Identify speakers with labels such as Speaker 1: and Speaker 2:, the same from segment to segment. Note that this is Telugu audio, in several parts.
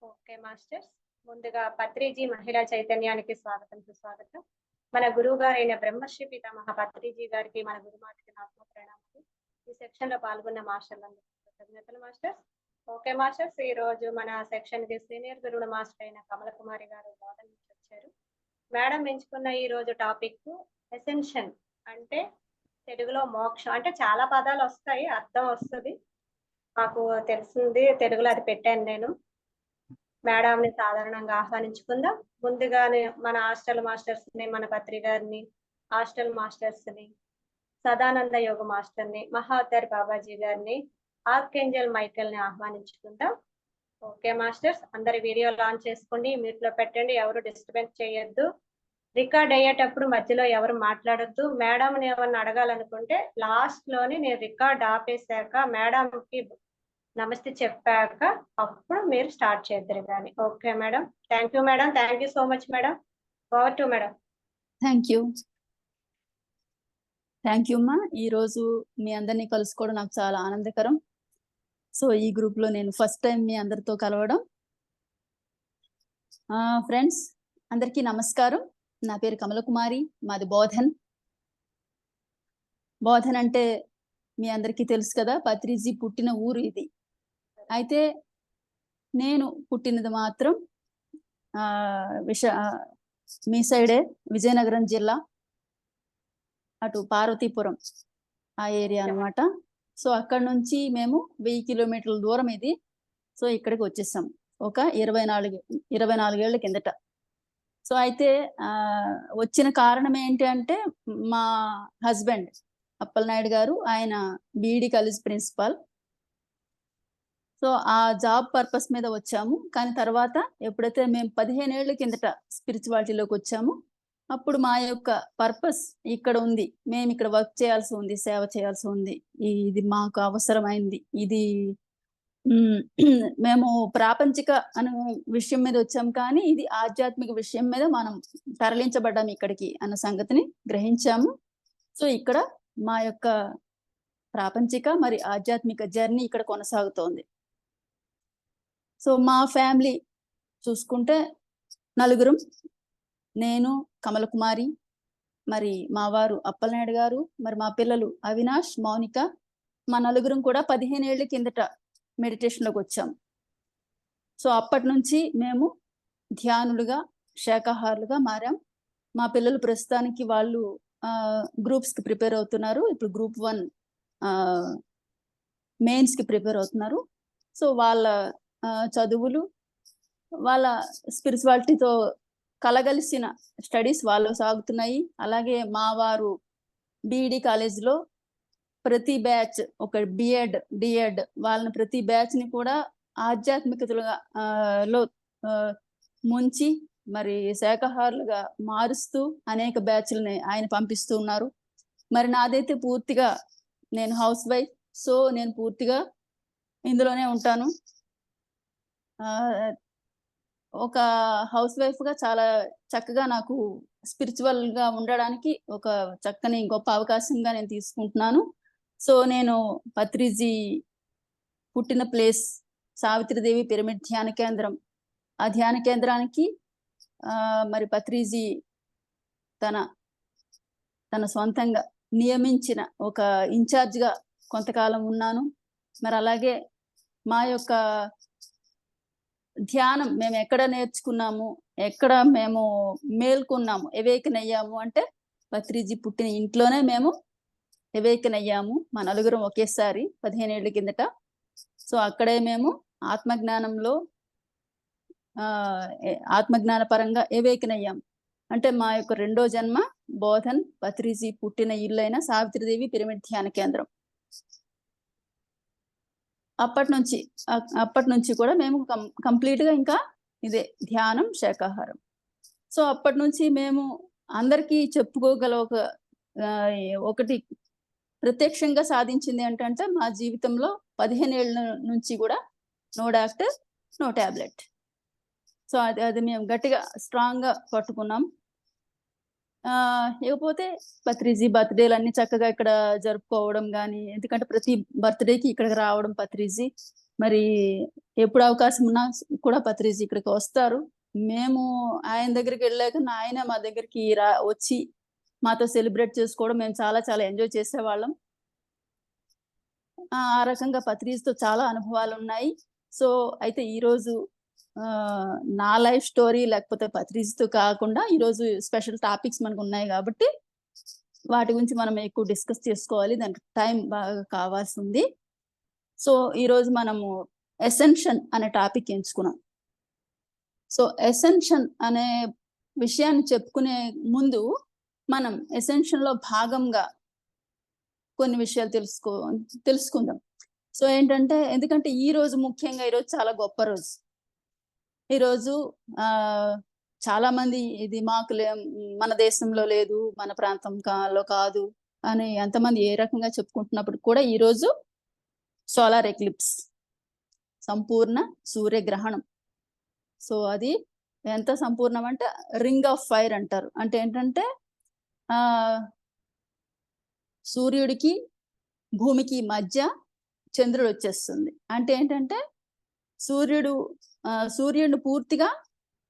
Speaker 1: Okay masters. ముందుగా పత్రిజీ మహిళా చైతన్యానికి స్వాగతం సుస్వాగతం. మన గురువు గారైన బ్రహ్మశ్రీ పితామహ పత్రిజీ గారికి మన గురుమాతకి ఆత్మ ప్రణామాలు. ఈ సెక్షన్ లో పాల్గొన్న మాస్టర్లందరికీ కృతజ్ఞతలు మాస్టర్స్. ఓకే మాస్టర్స్, ఈ రోజు మన సెక్షన్ కి సీనియర్ గురువుల మాస్టర్ అయిన కమల కుమారి గారు బోధన నుంచి వచ్చారు. మేడం ఎంచుకున్న ఈ రోజు టాపిక్ ఎసెన్షన్ అంటే తెలుగులో మోక్షం. అంటే చాలా పదాలు వస్తాయి, అర్థం వస్తుంది, మాకు తెలిసింది తెలుగులో అది పెట్టాను నేను. మేడంని సాధారణంగా ఆహ్వానించుకుందాం. ముందుగానే మన హాస్టల్ మాస్టర్స్ ని, మన పత్రి గారిని, హాస్టల్ మాస్టర్స్ ని, సదానంద యోగ మాస్టర్ ని, మహావతారి బాబాజీ గారిని, ఆర్కేంజల్ మైకేల్ ని ఆహ్వానించుకుందాం. ఓకే మాస్టర్స్, అందరి వీడియో లాంచ్ చేసుకోండి, మ్యూట్ లో పెట్టండి, ఎవరు డిస్టర్బెన్స్ చేయొద్దు. రికార్డ్ అయ్యేటప్పుడు మధ్యలో ఎవరు మాట్లాడొద్దు. మేడంని ఏమన్నా అడగాలనుకుంటే లాస్ట్ లోని నేను రికార్డ్ ఆపేశాక మేడంకి నమస్తే చెప్పాక అప్పుడు మీరు స్టార్ట్ చేద్దరు కానీ. Okay madam, thank you madam, thank you so much madam. Over to madam.
Speaker 2: Thank you అమ్మా. ఈరోజు మీ అందరినీ కలుసుకోవడం నాకు చాలా ఆనందకరం. సో ఈ గ్రూప్ లో నేను ఫస్ట్ టైం మీ అందరితో కలవడం. ఫ్రెండ్స్ అందరికీ నమస్కారం. నా పేరు కమల కుమారి, మాది బోధన్. బోధన్ అంటే మీ అందరికీ తెలుసు కదా, పత్రిజీ పుట్టిన ఊరు ఇది. అయితే నేను పుట్టినది మాత్రం మీ సైడే, విజయనగరం జిల్లా, అటు పార్వతీపురం ఆ ఏరియా అన్నమాట. సో అక్కడ నుంచి మేము 1000 కిలోమీటర్ల దూరం ఇది. సో ఇక్కడికి వచ్చేసాం ఒక 24 ఏళ్ల కిందట. సో అయితే వచ్చిన కారణం ఏంటి అంటే, మా హస్బెండ్ అప్పలనాయుడు గారు, ఆయన బీఈడి కాలేజ్ ప్రిన్సిపాల్. సో ఆ జాబ్ పర్పస్ మీద వచ్చాము. కానీ తర్వాత ఎప్పుడైతే మేము 15 ఏళ్ల కిందట స్పిరిచువాలిటీలోకి వచ్చాము, అప్పుడు మా యొక్క పర్పస్ ఇక్కడ ఉంది, మేము ఇక్కడ వర్క్ చేయాల్సి ఉంది, సేవ చేయాల్సి ఉంది, ఇది మాకు అవసరమైంది, ఇది మేము ప్రాపంచిక అనే విషయం మీద వచ్చాం, కానీ ఇది ఆధ్యాత్మిక విషయం మీద మనం తరలించబడ్డాము ఇక్కడికి అన్న సంగతిని గ్రహించాము. సో ఇక్కడ మా యొక్క ప్రాపంచిక మరి ఆధ్యాత్మిక జర్నీ ఇక్కడ కొనసాగుతోంది. సో మా ఫ్యామిలీ చూసుకుంటే నలుగురం, నేను, కమల కుమారి, మరి మా వారు అప్పలనాయుడు గారు, మరి మా పిల్లలు అవినాష్, మౌనిక. మా నలుగురం కూడా 15 ఏళ్ల కిందట మెడిటేషన్లోకి వచ్చాం. సో అప్పటి నుంచి మేము ధ్యానులుగా, శాకాహారులుగా మారాం. మా పిల్లలు ప్రస్తుతానికి వాళ్ళు గ్రూప్స్కి ప్రిపేర్ అవుతున్నారు. ఇప్పుడు గ్రూప్ 1 మెయిన్స్కి ప్రిపేర్ అవుతున్నారు. సో వాళ్ళ చదువులు, వాళ్ళ స్పిరిచువాలిటీతో కలగలిసిన స్టడీస్ వాళ్ళు సాగుతున్నాయి. అలాగే మా వారు బీఈడి కాలేజ్లో ప్రతి బ్యాచ్, ఒక బిఎడ్, డిఎడ్, వాళ్ళని ప్రతి బ్యాచ్ని కూడా ఆధ్యాత్మికతలుగా లో ముంచి మరి శాకాహారులుగా మారుస్తూ అనేక బ్యాచ్లని ఆయన పంపిస్తూ ఉన్నారు. మరి నాదైతే పూర్తిగా, నేను హౌస్ వైఫ్. సో నేను పూర్తిగా ఇందులోనే ఉంటాను. ఒక హౌస్ వైఫ్గా చాలా చక్కగా నాకు స్పిరిచువల్గా ఉండడానికి ఒక చక్కని గొప్ప అవకాశంగా నేను తీసుకుంటున్నాను. సో నేను పత్రిజీ పుట్టిన ప్లేస్ సావిత్రిదేవి పిరమిడ్ ధ్యాన కేంద్రం, ఆ ధ్యాన కేంద్రానికి మరి పత్రిజీ తన సొంతంగా నియమించిన ఒక ఇన్ఛార్జ్గా కొంతకాలం ఉన్నాను. మరి అలాగే మా యొక్క ధ్యానం మేము ఎక్కడ నేర్చుకున్నాము, ఎక్కడ మేము మేల్కొన్నాము, ఎవేకన్ అయ్యాము అంటే పత్రిజీ పుట్టిన ఇంట్లోనే మేము ఎవేకన్ అయ్యాము. మా నలుగురం ఒకేసారి 15 ఏళ్ల కిందట. సో అక్కడే మేము ఆత్మజ్ఞానంలో ఆత్మజ్ఞాన పరంగా ఎవేకన్ అయ్యాము. అంటే మా యొక్క రెండో జన్మ బోధన్, పత్రిజీ పుట్టిన ఇల్లైన సావిత్రిదేవి పిరమిడ్ ధ్యాన కేంద్రం. అప్పటి నుంచి కూడా మేము కంప్లీట్గా ఇంకా ఇదే ధ్యానం, శాకాహారం. సో అప్పటి నుంచి మేము అందరికీ చెప్పుకోగల ఒకటి ప్రత్యక్షంగా సాధించింది ఏంటంటే, మా జీవితంలో 15 ఏళ్ళ నుంచి కూడా no doctor, no tablet. So అది మేము గట్టిగా స్ట్రాంగ్గా పట్టుకున్నాం. ఇకపోతే పత్రిజీ బర్త్డేలు అన్ని చక్కగా ఇక్కడ జరుపుకోవడం కానీ, ఎందుకంటే ప్రతి బర్త్డేకి ఇక్కడికి రావడం పత్రిజీ, మరి ఎప్పుడు అవకాశం ఉన్నా కూడా పత్రిజీ ఇక్కడికి వస్తారు. మేము ఆయన దగ్గరికి వెళ్ళాక ఆయన మా దగ్గరికి వచ్చి మాతో సెలబ్రేట్ చేసుకోవడం మేము చాలా చాలా ఎంజాయ్ చేసేవాళ్ళం. ఆ రకంగా పత్రిజీతో చాలా అనుభవాలు ఉన్నాయి. సో అయితే ఈరోజు నా లైఫ్ స్టోరీ లేకపోతే పత్రిజీతో కాకుండా ఈరోజు స్పెషల్ టాపిక్స్ మనకు ఉన్నాయి కాబట్టి వాటి గురించి మనం ఎక్కువ డిస్కస్ చేసుకోవాలి. దానికి టైం బాగా కావాల్సింది. సో ఈరోజు మనము ఎసెన్షన్ అనే టాపిక్ ఎంచుకున్నాం. సో ఎసెన్షన్ అనే విషయాన్ని చెప్పుకునే ముందు మనం ఎసెన్షన్ లో భాగంగా కొన్ని విషయాలు తెలుసుకుందాం. సో ఏంటంటే, ఎందుకంటే ఈ రోజు ముఖ్యంగా ఈరోజు చాలా గొప్ప రోజు. ఈరోజు చాలా మంది ఇది మాకు మన దేశంలో లేదు, మన ప్రాంతంలో కాదు అని ఎంతమంది ఏ రకంగా చెప్పుకుంటున్నప్పుడు కూడా ఈరోజు సోలార్ ఎక్లిప్స్, సంపూర్ణ సూర్యగ్రహణం. సో అది ఎంత సంపూర్ణం అంటే రింగ్ ఆఫ్ ఫైర్ అంటారు. అంటే ఏంటంటే సూర్యుడికి భూమికి మధ్య చంద్రుడు వచ్చేస్తుంది. అంటే ఏంటంటే సూర్యుడిని పూర్తిగా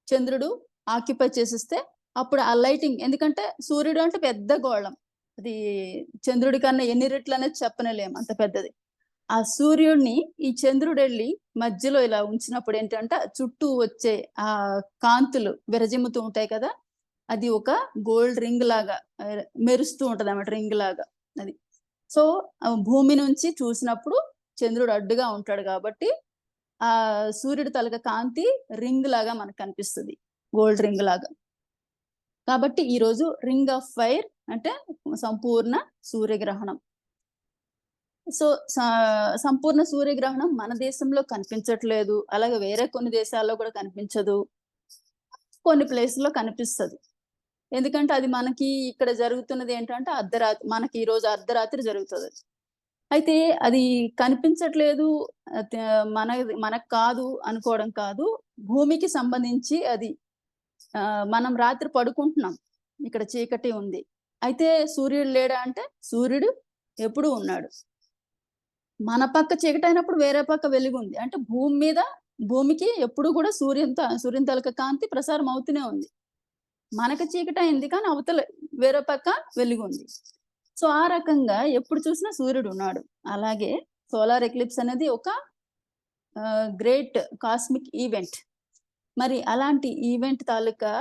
Speaker 2: చంద్రుడు ఆక్యుపై చేసేస్తే అప్పుడు ఆ లైటింగ్, ఎందుకంటే సూర్యుడు అంటే పెద్ద గోళం, అది చంద్రుడి కన్నా ఎన్ని రెట్లు అనేది చెప్పనలేము, అంత పెద్దది. ఆ సూర్యుడిని ఈ చంద్రుడు వెళ్ళి మధ్యలో ఇలా ఉంచినప్పుడు ఏంటంటే చుట్టూ వచ్చే ఆ కాంతులు విరజిమ్ముతూ ఉంటాయి కదా, అది ఒక గోల్డ్ రింగ్ లాగా మెరుస్తూ ఉంటది అన్నమాట, రింగ్ లాగా అది. సో భూమి నుంచి చూసినప్పుడు చంద్రుడు అడ్డుగా ఉంటాడు కాబట్టి ఆ సూర్యుడి తలక కాంతి రింగ్ లాగా మనకు కనిపిస్తుంది, గోల్డ్ రింగ్ లాగా. కాబట్టి ఈరోజు రింగ్ ఆఫ్ ఫైర్ అంటే సంపూర్ణ సూర్యగ్రహణం. సో సంపూర్ణ సూర్యగ్రహణం మన దేశంలో కనిపించట్లేదు, అలాగే వేరే కొన్ని దేశాల్లో కూడా కనిపించదు, కొన్ని ప్లేసుల్లో కనిపిస్తుంది. ఎందుకంటే అది మనకి ఇక్కడ జరుగుతున్నది ఏంటంటే అర్ధరాత్రి, మనకి ఈ రోజు అర్ధరాత్రి జరుగుతుంది. అయితే అది కనిపించట్లేదు మనకు కాదు అనుకోవడం కాదు, భూమికి సంబంధించి అది మనం రాత్రి పడుకుంటున్నాం, ఇక్కడ చీకటి ఉంది, అయితే సూర్యుడు లేడా అంటే సూర్యుడు ఎప్పుడూ ఉన్నాడు. మన పక్క చీకటి అయినప్పుడు వేరే పక్క వెలుగు ఉంది, అంటే భూమికి ఎప్పుడు కూడా సూర్యుని తలక కాంతి ప్రసారం అవుతూనే ఉంది. మనకు చీకటి అయింది కానీ అవతల వేరే పక్క వెలుగు ఉంది. సో ఆ రకంగా ఎప్పుడు చూసినా సూర్యుడు ఉన్నాడు. అలాగే సోలార్ ఎక్లిప్స్ అనేది ఒక గ్రేట్ కాస్మిక్ ఈవెంట్. మరి అలాంటి ఈవెంట్ తాలూకా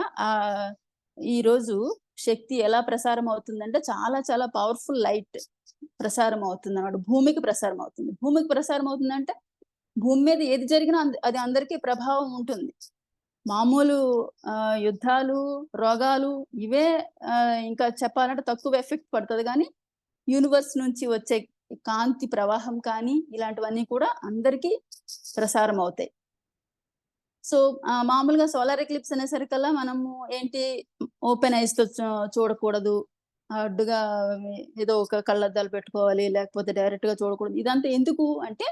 Speaker 2: ఈరోజు శక్తి ఎలా ప్రసారం అవుతుందంటే చాలా చాలా పవర్ఫుల్ లైట్ ప్రసారం అవుతుంది అన్నమాట, భూమికి ప్రసారం అవుతుంది. భూమికి ప్రసారం అవుతుందంటే భూమి మీద ఏది జరిగినా అది అందరికీ ప్రభావం ఉంటుంది. మామూలు యుద్ధాలు, రోగాలు ఇవే ఇంకా చెప్పాలంటే తక్కువ ఎఫెక్ట్ పడుతుంది, కానీ యూనివర్స్ నుంచి వచ్చే కాంతి ప్రవాహం కానీ ఇలాంటివన్నీ కూడా అందరికీ ప్రసారం అవుతాయి. సో మామూలుగా సోలార్ ఎక్లిప్స్ అనేసరికల్లా మనము ఏంటి, ఓపెన్ ఐస్ తో చూడకూడదు, అడ్డుగా ఏదో ఒక కళ్ళద్దాలు పెట్టుకోవాలి, లేకపోతే డైరెక్ట్ గా చూడకూడదు. ఇదంతా ఎందుకు అంటే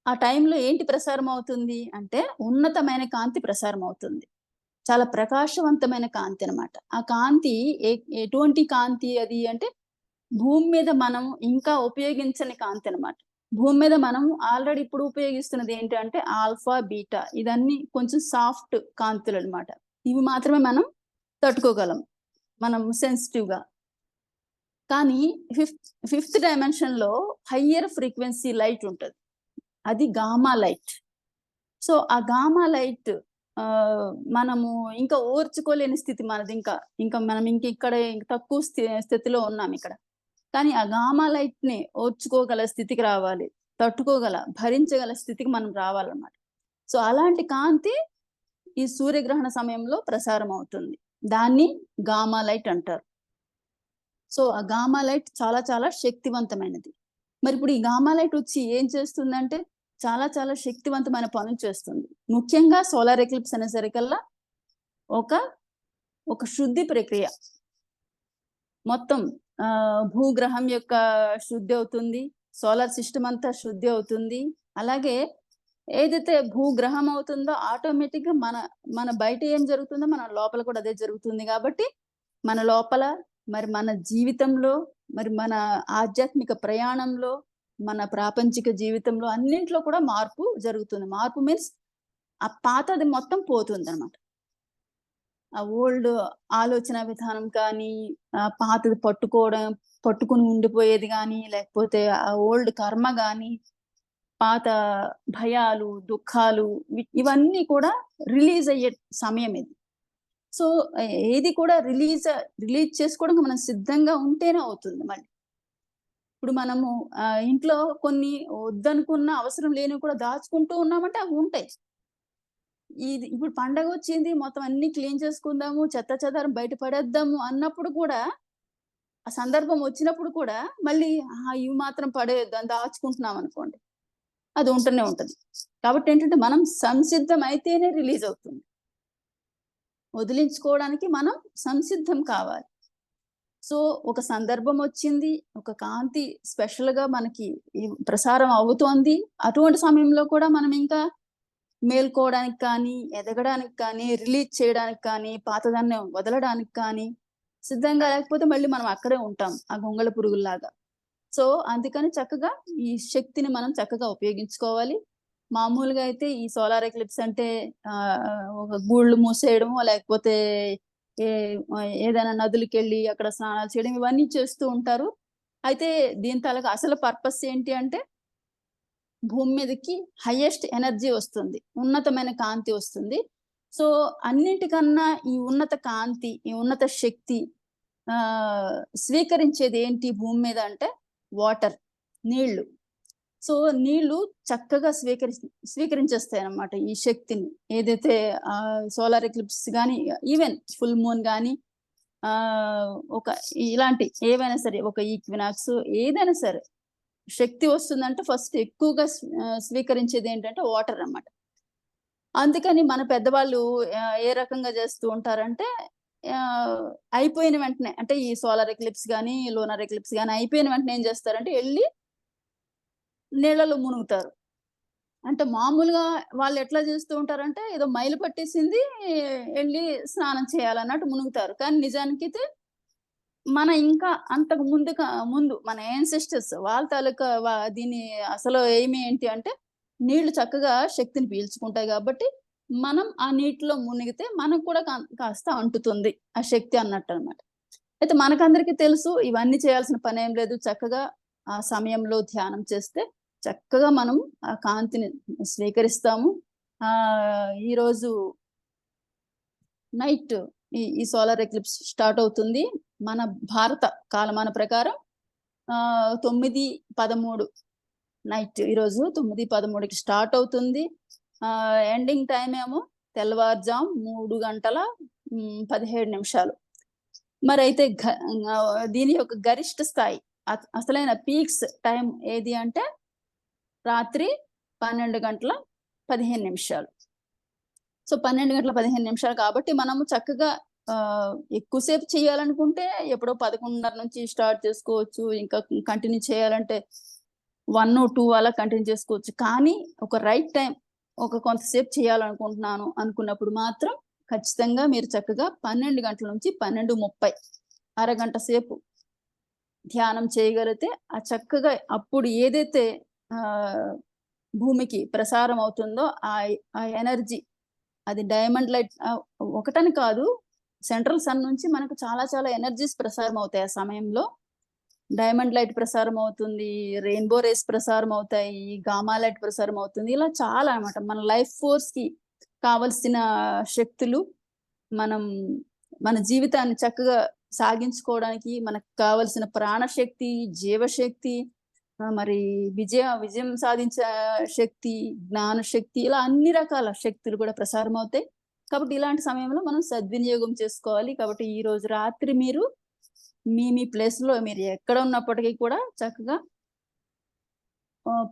Speaker 2: ఆ టైంలో ఏంటి ప్రసారం అవుతుంది అంటే ఉన్నతమైన కాంతి ప్రసారం అవుతుంది, చాలా ప్రకాశవంతమైన కాంతి అన్నమాట. ఆ కాంతి ఎటువంటి కాంతి అది అంటే భూమి మీద మనం ఇంకా ఉపయోగించని కాంతి అన్నమాట. భూమి మీద మనం ఆల్రెడీ ఇప్పుడు ఉపయోగిస్తున్నది ఏంటి అంటే ఆల్ఫా, బీటా, ఇదన్నీ కొంచెం సాఫ్ట్ కాంతులు అన్నమాట. ఇవి మాత్రమే మనం తట్టుకోగలం, మనం సెన్సిటివ్ గా. కానీ ఫిఫ్త్ డైమెన్షన్ లో హయ్యర్ ఫ్రీక్వెన్సీ లైట్ ఉంటుంది, అది గామా లైట్. సో ఆ గామా లైట్ మనము ఇంకా ఓర్చుకోలేని స్థితి మనది, ఇంకా మనం ఇక్కడ తక్కువ స్థితిలో ఉన్నాం ఇక్కడ. కానీ ఆ గామా లైట్ ని ఓర్చుకోగల స్థితికి రావాలి, భరించగల స్థితికి మనం రావాలన్నమాట. సో అలాంటి కాంతి ఈ సూర్యగ్రహణ సమయంలో ప్రసారం అవుతుంది, దాన్ని గామా లైట్ అంటారు. సో ఆ గామా లైట్ చాలా చాలా శక్తివంతమైనది. మరి ఇప్పుడు ఈ గామా లైట్ వచ్చి ఏం చేస్తుందంటే చాలా చాలా శక్తివంతమైన పనులు చేస్తుంది. ముఖ్యంగా సోలార్ ఎక్లిప్స్ అనేసరికల్లా ఒక శుద్ధి ప్రక్రియ, మొత్తం భూగ్రహం యొక్క శుద్ధి అవుతుంది, సోలార్ సిస్టమ్ అంతా శుద్ధి అవుతుంది. అలాగే ఏదైతే భూగ్రహం అవుతుందో ఆటోమేటిక్ గా మన బయట ఏం జరుగుతుందో మన లోపల కూడా అదే జరుగుతుంది. కాబట్టి మన లోపల, మరి మన జీవితంలో, మరి మన ఆధ్యాత్మిక ప్రయాణంలో మన ప్రాపంచిక జీవితంలో అన్నింట్లో కూడా మార్పు జరుగుతుంది. మార్పు మీన్స్ ఆ పాతది మొత్తం పోతుంది అనమాట. ఆ ఓల్డ్ ఆలోచన విధానం కానీ, పాతది పట్టుకుని ఉండిపోయేది గానీ, లేకపోతే ఆ ఓల్డ్ కర్మ గానీ, పాత భయాలు, దుఃఖాలు ఇవన్నీ కూడా రిలీజ్ అయ్యే సమయం ఇది. సో, ఏది కూడా రిలీజ్ చేసుకోవడానికి మనం సిద్ధంగా ఉంటేనే అవుతుంది మళ్ళీ. ఇప్పుడు మనము ఇంట్లో కొన్ని వద్దనుకున్న అవసరం లేనివి కూడా దాచుకుంటూ ఉన్నామంటే అవి ఉంటాయి. ఇప్పుడు పండగొచ్చింది, మొత్తం అన్నీ క్లీన్ చేసుకుందాము, చెత్త చెదారం బయట పడేద్దాము అన్నప్పుడు కూడా, ఆ సందర్భం వచ్చినప్పుడు కూడా మళ్ళీ ఇవి మాత్రం పడేయొద్దని దాచుకుంటున్నామనుకోండి, అది ఉంటూనే ఉంటది. కాబట్టి ఏంటంటే, మనం సంసిద్ధం అయితేనే రిలీజ్ అవుతుంది. వదిలించుకోవడానికి మనం సంసిద్ధం కావాలి. సో, ఒక సందర్భం వచ్చింది, ఒక కాంతి స్పెషల్‌గా మనకి ప్రసారం అవుతోంది. అటువంటి సమయంలో కూడా మనం ఇంకా మేల్కోవడానికి కానీ, ఎదగడానికి కానీ, రిలీజ్ చేయడానికి కానీ, పాతదాన్ని వదలడానికి కానీ సిద్ధంగా లేకపోతే మళ్ళీ మనం అక్కడే ఉంటాం. ఆ గొంగళి పురుగుల్లాగా. సో, అందుకని చక్కగా ఈ శక్తిని మనం చక్కగా ఉపయోగించుకోవాలి. మామూలుగా అయితే ఈ సోలార్ ఎక్లిప్స్ అంటే ఒక గూళ్ళు మూసేయడమో, లేకపోతే ఏ ఏదైనా నదులకెళ్ళి అక్కడ స్నానాలు చేయడం ఇవన్నీ చేస్తూ ఉంటారు. అయితే దీని తాలూకా అసలు పర్పస్ ఏంటి అంటే, భూమి మీదకి హైయెస్ట్ ఎనర్జీ వస్తుంది. ఉన్నతమైన కాంతి వస్తుంది. సో, అన్నింటికన్నా ఈ ఉన్నత కాంతి, ఈ ఉన్నత శక్తి స్వీకరించేది ఏంటి భూమి మీద అంటే వాటర్, నీళ్లు. సో, నీళ్లు చక్కగా స్వీకరించేస్తాయన్నమాట ఈ శక్తిని. ఏదైతే సోలార్ ఎక్లిప్స్ గానీ, ఈవెన్ ఫుల్ మూన్ గానీ, ఒక ఇలాంటి ఏవైనా సరే, ఒక ఈక్వినాక్స్ ఏదైనా సరే, శక్తి వస్తుందంటే ఫస్ట్ ఎక్కువగా స్వీకరించేది ఏంటంటే వాటర్ అన్నమాట. అందుకని మన పెద్దవాళ్ళు ఏ రకంగా చేస్తూ ఉంటారంటే, అయిపోయిన వెంటనే అంటే ఈ సోలార్ ఎక్లిప్స్ గానీ, లూనర్ ఎక్లిప్స్ గానీ అయిపోయిన వెంటనే ఏం చేస్తారంటే ఎళ్లి నీళ్ళలో మునుగుతారు. అంటే మామూలుగా వాళ్ళు ఎట్లా చేస్తూ ఉంటారంటే, ఏదో మైలు పట్టేసింది, ఎళ్లి స్నానం చేయాలన్నట్టు మునుగుతారు. కానీ నిజానికైతే మన ఇంకా అంతకు ముందు మన యాన్సెస్టర్స్ వాళ్ళ తాలూకా దీని అసలు ఎయిమ్ ఏంటి అంటే, నీళ్లు చక్కగా శక్తిని పీల్చుకుంటాయి కాబట్టి, మనం ఆ నీటిలో మునిగితే మనకు కూడా కాస్త అంటుతుంది ఆ శక్తి అన్నట్టన్నమాట. అయితే మనకందరికీ తెలుసు ఇవన్నీ చేయాల్సిన పనేం లేదు. చక్కగా ఆ సమయంలో ధ్యానం చేస్తే చక్కగా మనం ఆ కాంతిని స్వీకరిస్తాము. ఈరోజు నైట్ ఈ సోలార్ ఎక్లిప్స్ స్టార్ట్ అవుతుంది. మన భారత కాలమాన ప్రకారం 9:13 నైట్ ఈరోజు 9:13కి స్టార్ట్ అవుతుంది. ఎండింగ్ టైమ్ ఏమో తెల్లవారుజాము 3:17. మరైతే దీని యొక్క గరిష్ట స్థాయి అసలైన పీక్స్ టైం ఏది అంటే రాత్రి 12:15. సో, 12:15 కాబట్టి మనము చక్కగా ఎక్కువసేపు చేయాలనుకుంటే ఎప్పుడో 11:30 నుంచి స్టార్ట్ చేసుకోవచ్చు. ఇంకా కంటిన్యూ చేయాలంటే 1, 2 అలా కంటిన్యూ చేసుకోవచ్చు. కానీ ఒక రైట్ టైం, కొంతసేపు చేయాలనుకుంటున్నాను అనుకున్నప్పుడు మాత్రం ఖచ్చితంగా మీరు చక్కగా 12 గంటల నుంచి 12:30 అరగంట సేపు ధ్యానం చేయగలిగితే చక్కగా అప్పుడు ఏదైతే భూమికి ప్రసారం అవుతుందో ఆ ఎనర్జీ అది డైమండ్ లైట్ ఒకటని కాదు, సెంట్రల్ సన్ నుంచి మనకు చాలా చాలా ఎనర్జీస్ ప్రసారం అవుతాయి. ఆ సమయంలో డైమండ్ లైట్ ప్రసారం అవుతుంది, రెయిన్బో రేస్ ప్రసారం అవుతాయి, గామా లైట్ ప్రసారం అవుతుంది. ఇలా చాలా అన్నమాట. మన లైఫ్ ఫోర్స్ కి కావలసిన శక్తులు మన జీవితాన్ని చక్కగా సాగించుకోవడానికి మనకు కావలసిన ప్రాణశక్తి, జీవశక్తి, మరి విజయం సాధించే శక్తి, జ్ఞానశక్తి, ఇలా అన్ని రకాల శక్తులు కూడా ప్రసారం అవుతాయి. కాబట్టి ఇలాంటి సమయంలో మనం సద్వినియోగం చేసుకోవాలి. కాబట్టి ఈ రోజు రాత్రి మీరు మీ ప్లేస్‌లో మీరు ఎక్కడ ఉన్నప్పటికీ కూడా చక్కగా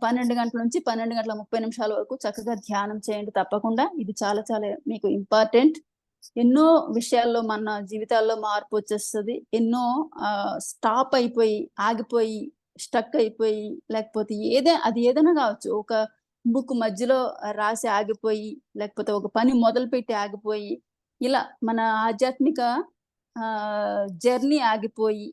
Speaker 2: 12 గంటల నుంచి 12:30 వరకు చక్కగా ధ్యానం చేయండి తప్పకుండా. ఇది చాలా చాలా మీకు ఇంపార్టెంట్. ఎన్నో విషయాల్లో మన జీవితాల్లో మార్పు వచ్చేస్తది. ఎన్నో స్టాప్ అయిపోయి, ఆగిపోయి, స్టక్ అయిపోయి, లేకపోతే అది ఏదైనా కావచ్చు. ఒక బుక్ మధ్యలో రాసి ఆగిపోయి, లేకపోతే ఒక పని మొదలుపెట్టి ఆగిపోయి, ఇలా మన ఆధ్యాత్మిక జర్నీ ఆగిపోయి,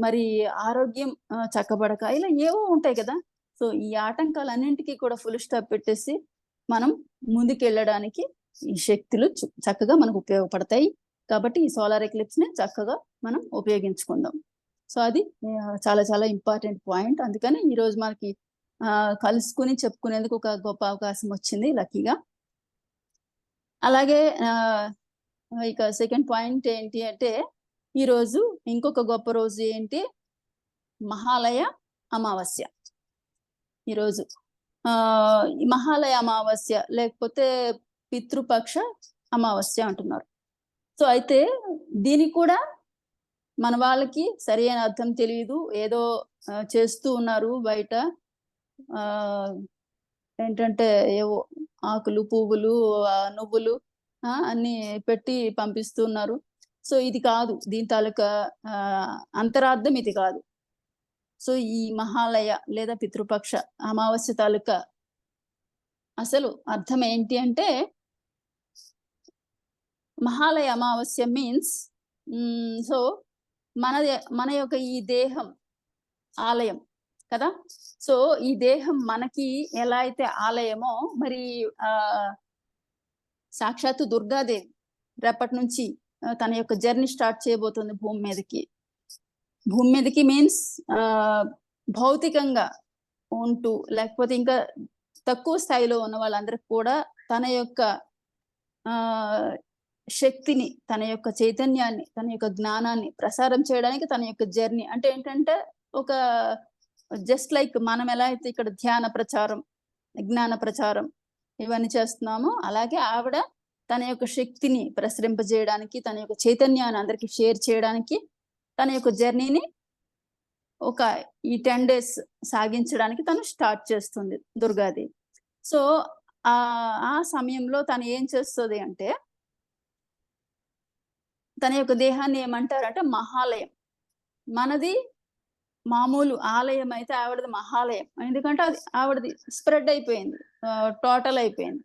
Speaker 2: మరి ఆరోగ్యం చక్కబడక ఇలా ఏవో ఉంటాయి కదా. సో ఈ ఆటంకాలన్నింటికీ కూడా ఫుల్ స్టాప్ పెట్టేసి మనం ముందుకెళ్ళడానికి ఈ శక్తులు చక్కగా మనకు ఉపయోగపడతాయి. కాబట్టి ఈ సోలార్ ఎక్లిప్స్ ని చక్కగా మనం ఉపయోగించుకుందాం. సో అది చాలా చాలా ఇంపార్టెంట్ పాయింట్. అందుకని ఈ రోజు మనకి కలుసుకుని చెప్పుకునేందుకు ఒక గొప్ప అవకాశం వచ్చింది లక్కీగా. అలాగే ఇక సెకండ్ పాయింట్ ఏంటి అంటే, ఈరోజు ఇంకొక గొప్ప రోజు ఏంటి, మహాలయ అమావాస్య. ఈరోజు ఈ మహాలయ అమావాస్య లేకపోతే పితృపక్ష అమావాస్య అంటున్నారు. సో అయితే దీనికి కూడా మన వాళ్ళకి సరైన అర్థం తెలియదు, ఏదో చేస్తూ ఉన్నారు బయట. ఏంటంటే ఏవో ఆకులు, పువ్వులు, నువ్వులు అన్ని పెట్టి పంపిస్తున్నారు. సో ఇది కాదు, దీని తాలూకా అంతరార్థం ఇది కాదు. సో ఈ మహాలయ లేదా పితృపక్ష అమావాస్య తాలూకా అసలు అర్థం ఏంటి అంటే, మహాలయ అమావాస్య మీన్స్ సో మన యొక్క ఈ దేహం ఆలయం కదా. సో ఈ దేహం మనకి ఎలా అయితే ఆలయమో, మరి సాక్షాత్తు దుర్గాదేవి రేపటి నుంచి తన యొక్క జర్నీ స్టార్ట్ చేయబోతుంది భూమి మీదకి. భూమి మీదకి మీన్స్ భౌతికంగా ఉంటూ, లేకపోతే ఇంకా తక్కువ స్థాయిలో ఉన్న వాళ్ళందరికి కూడా తన యొక్క శక్తిని, తన యొక్క చైతన్యాన్ని, తన యొక్క జ్ఞానాన్ని ప్రసారం చేయడానికి తన యొక్క జర్నీ. అంటే ఏంటంటే ఒక జస్ట్ లైక్ మనం ఎలా అయితే ఇక్కడ ధ్యాన ప్రచారం, జ్ఞాన ప్రచారం ఇవన్నీ చేస్తున్నామో, అలాగే ఆవిడ తన యొక్క శక్తిని ప్రసరింపజేయడానికి, తన యొక్క చైతన్యాన్ని అందరికి షేర్ చేయడానికి తన యొక్క జర్నీని ఒక ఈ 10 days సాగించడానికి తను స్టార్ట్ చేస్తుంది దుర్గాదేవి. సో ఆ సమయంలో తను ఏం చేస్తుంది అంటే, తన యొక్క దేహాన్ని ఏమంటారంటే మహాలయం. మనది మామూలు ఆలయం అయితే ఆవిడది మహాలయం. ఎందుకంటే అది ఆవిడది స్ప్రెడ్ అయిపోయింది, టోటల్ అయిపోయింది,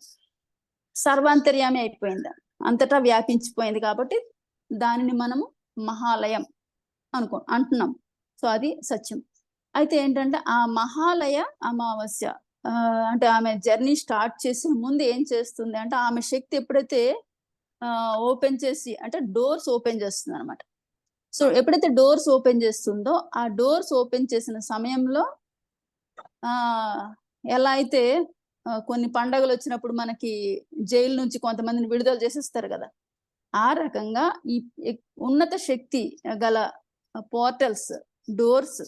Speaker 2: సర్వాంతర్యామి అయిపోయింది, అంతటా వ్యాపించిపోయింది. కాబట్టి దానిని మనము మహాలయం అంటున్నాం. సో అది సత్యం. అయితే ఏంటంటే ఆ మహాలయ అమావాస్య అంటే ఆమె జర్నీ స్టార్ట్ చేసిన ముందు ఏం చేస్తుంది అంటే, ఆమె శక్తి ఎప్పుడైతే ఓపెన్ చేసి, అంటే డోర్స్ ఓపెన్ చేస్తుంది అనమాట. సో ఎప్పుడైతే డోర్స్ ఓపెన్ చేస్తుందో, ఆ డోర్స్ ఓపెన్ చేసిన సమయంలో ఎలా అయితే కొన్ని పండుగలు వచ్చినప్పుడు మనకి జైలు నుంచి కొంతమందిని విడుదల చేసేస్తారు కదా, ఆ రకంగా ఈ ఉన్నత శక్తి గల పోర్టల్స్, డోర్స్,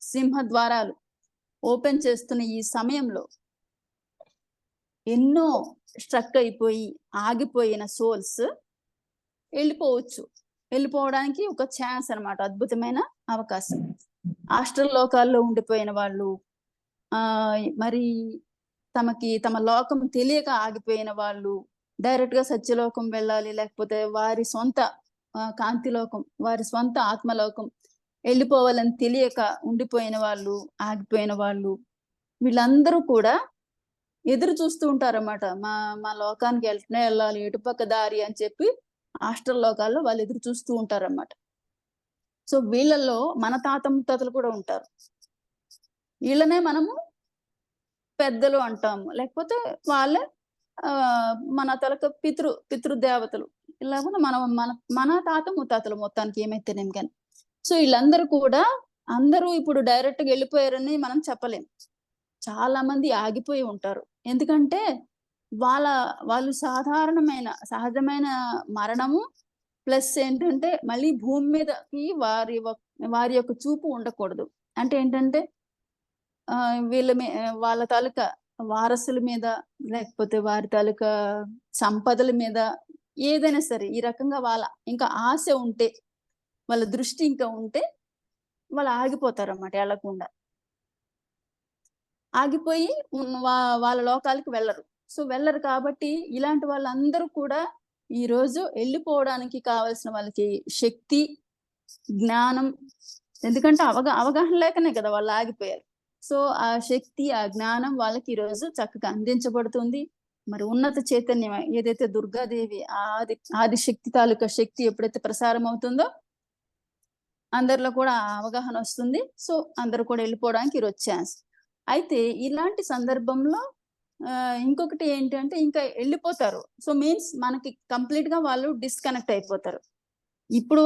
Speaker 2: సింహద్వారాలు ఓపెన్ చేస్తున్న ఈ సమయంలో ఎన్నో స్ట్రక్ అయిపోయి ఆగిపోయిన సోల్స్ వెళ్ళిపోవడానికి ఒక ఛాన్స్ అన్నమాట, అద్భుతమైన అవకాశం. ఆస్ట్రల్ లోకాల్లో ఉండిపోయిన వాళ్ళు, మరి తమ లోకం తెలియక ఆగిపోయిన వాళ్ళు డైరెక్ట్ గా సత్యలోకం వెళ్ళాలి, లేకపోతే వారి సొంత కాంతిలోకం, వారి సొంత ఆత్మలోకం వెళ్ళిపోవాలని తెలియక ఉండిపోయిన వాళ్ళు, ఆగిపోయిన వాళ్ళు, వీళ్ళందరూ కూడా ఎదురు చూస్తూ ఉంటారన్నమాట. మా లోకానికి వెళ్ళాలి, ఎటుపక్క దారి అని చెప్పి ఆస్ట్రల్ లోకాల్లో వాళ్ళు ఎదురు చూస్తూ ఉంటారన్నమాట. సో వీళ్ళల్లో మన తాత ముత్తాతలు కూడా ఉంటారు. వీళ్ళనే మనము పెద్దలు అంటాము, లేకపోతే వాళ్ళే మన తలక పితృదేవతలు. ఇలా కూడా మన తాత ముత్తాతలు మొత్తానికి ఏమైతేనేం కానీ. సో వీళ్ళందరూ కూడా అందరూ ఇప్పుడు డైరెక్ట్ గా వెళ్ళిపోయారని మనం చెప్పలేం. చాలా మంది ఆగిపోయి ఉంటారు. ఎందుకంటే వాళ్ళు సహజమైన మరణము, ప్లస్ ఏంటంటే మళ్ళీ భూమి మీదకి వారి యొక్క చూపు ఉండకూడదు. అంటే ఏంటంటే వాళ్ళ తాలూకా వారసుల మీద, లేకపోతే వారి తాలూకా సంపదల మీద, ఏదైనా సరే ఈ రకంగా వాళ్ళ ఇంకా ఆశ ఉంటే, వాళ్ళ దృష్టి ఇంకా ఉంటే వాళ్ళు ఆగిపోతారు అన్నమాట. వెళ్ళకుండా ఆగిపోయి వాళ్ళ లోకాలకు వెళ్ళరు. సో వెళ్ళరు కాబట్టి ఇలాంటి వాళ్ళందరూ కూడా ఈ రోజు వెళ్ళిపోవడానికి కావాల్సిన వాళ్ళకి శక్తి, జ్ఞానం, ఎందుకంటే అవగాహన లేకనే కదా వాళ్ళు ఆగిపోయారు. సో ఆ శక్తి, ఆ జ్ఞానం వాళ్ళకి ఈ రోజు చక్కగా అందించబడుతుంది. మరి ఉన్నత చైతన్యం ఏదైతే దుర్గాదేవి ఆది శక్తి తాలూకా శక్తి ఎప్పుడైతే ప్రసారం అవుతుందో, అందరిలో కూడా ఆ అవగాహన వస్తుంది. సో అందరూ కూడా వెళ్ళిపోవడానికి ఈరోజు ఛాన్స్. అయితే ఇలాంటి సందర్భంలో ఇంకొకటి ఏంటంటే ఇంకా వెళ్ళిపోతారు. సో మీన్స్ మనకి కంప్లీట్‌గా వాళ్ళు డిస్కనెక్ట్ అయిపోతారు. ఇప్పుడు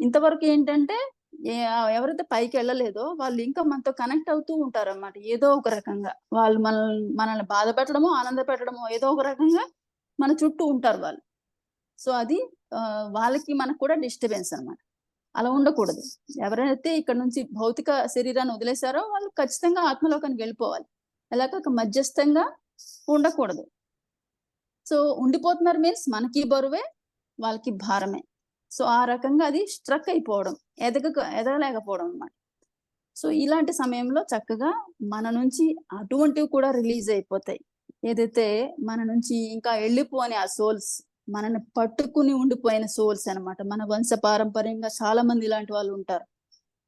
Speaker 2: ఇంతవరకు ఏంటంటే ఎవరైతే పైకెళ్ళలేదో వాళ్ళు ఇంకా మనతో కనెక్ట్ అవుతూ ఉంటారన్నమాట. ఏదో ఒక రకంగా. వాళ్ళు మనల్ని బాధ పెట్టడమో, ఆనంద పెట్టడమో ఏదో ఒక రకంగా మన చుట్టూ ఉంటారు వాళ్ళు. సో అది వాళ్ళకి మనకు కూడా డిస్టర్బెన్స్ అన్నమాట. అలా ఉండకూడదు. ఎవరైతే ఇక్కడ నుంచి భౌతిక శరీరాన్ని వదిలేసారో వాళ్ళు ఖచ్చితంగా ఆత్మలోకానికి వెళ్ళిపోవాలి. అలాగ మధ్యస్థంగా ఉండకూడదు. సో ఉండిపోతున్నారు మీన్స్ మనకి బరువే, వాళ్ళకి భారమే. సో ఆ రకంగా అది స్ట్రక్ అయిపోవడం, ఎదగలేకపోవడం అన్నమాట. సో ఇలాంటి సమయంలో చక్కగా మన నుంచి అటువంటివి కూడా రిలీజ్ అయిపోతాయి. ఏదైతే మన నుంచి ఇంకా వెళ్ళిపోని ఆ సోల్స్, మనని పట్టుకుని ఉండిపోయిన సోల్స్ అన్నమాట. మన వంశ పారంపర్యంగా చాలా మంది ఇలాంటి వాళ్ళు ఉంటారు.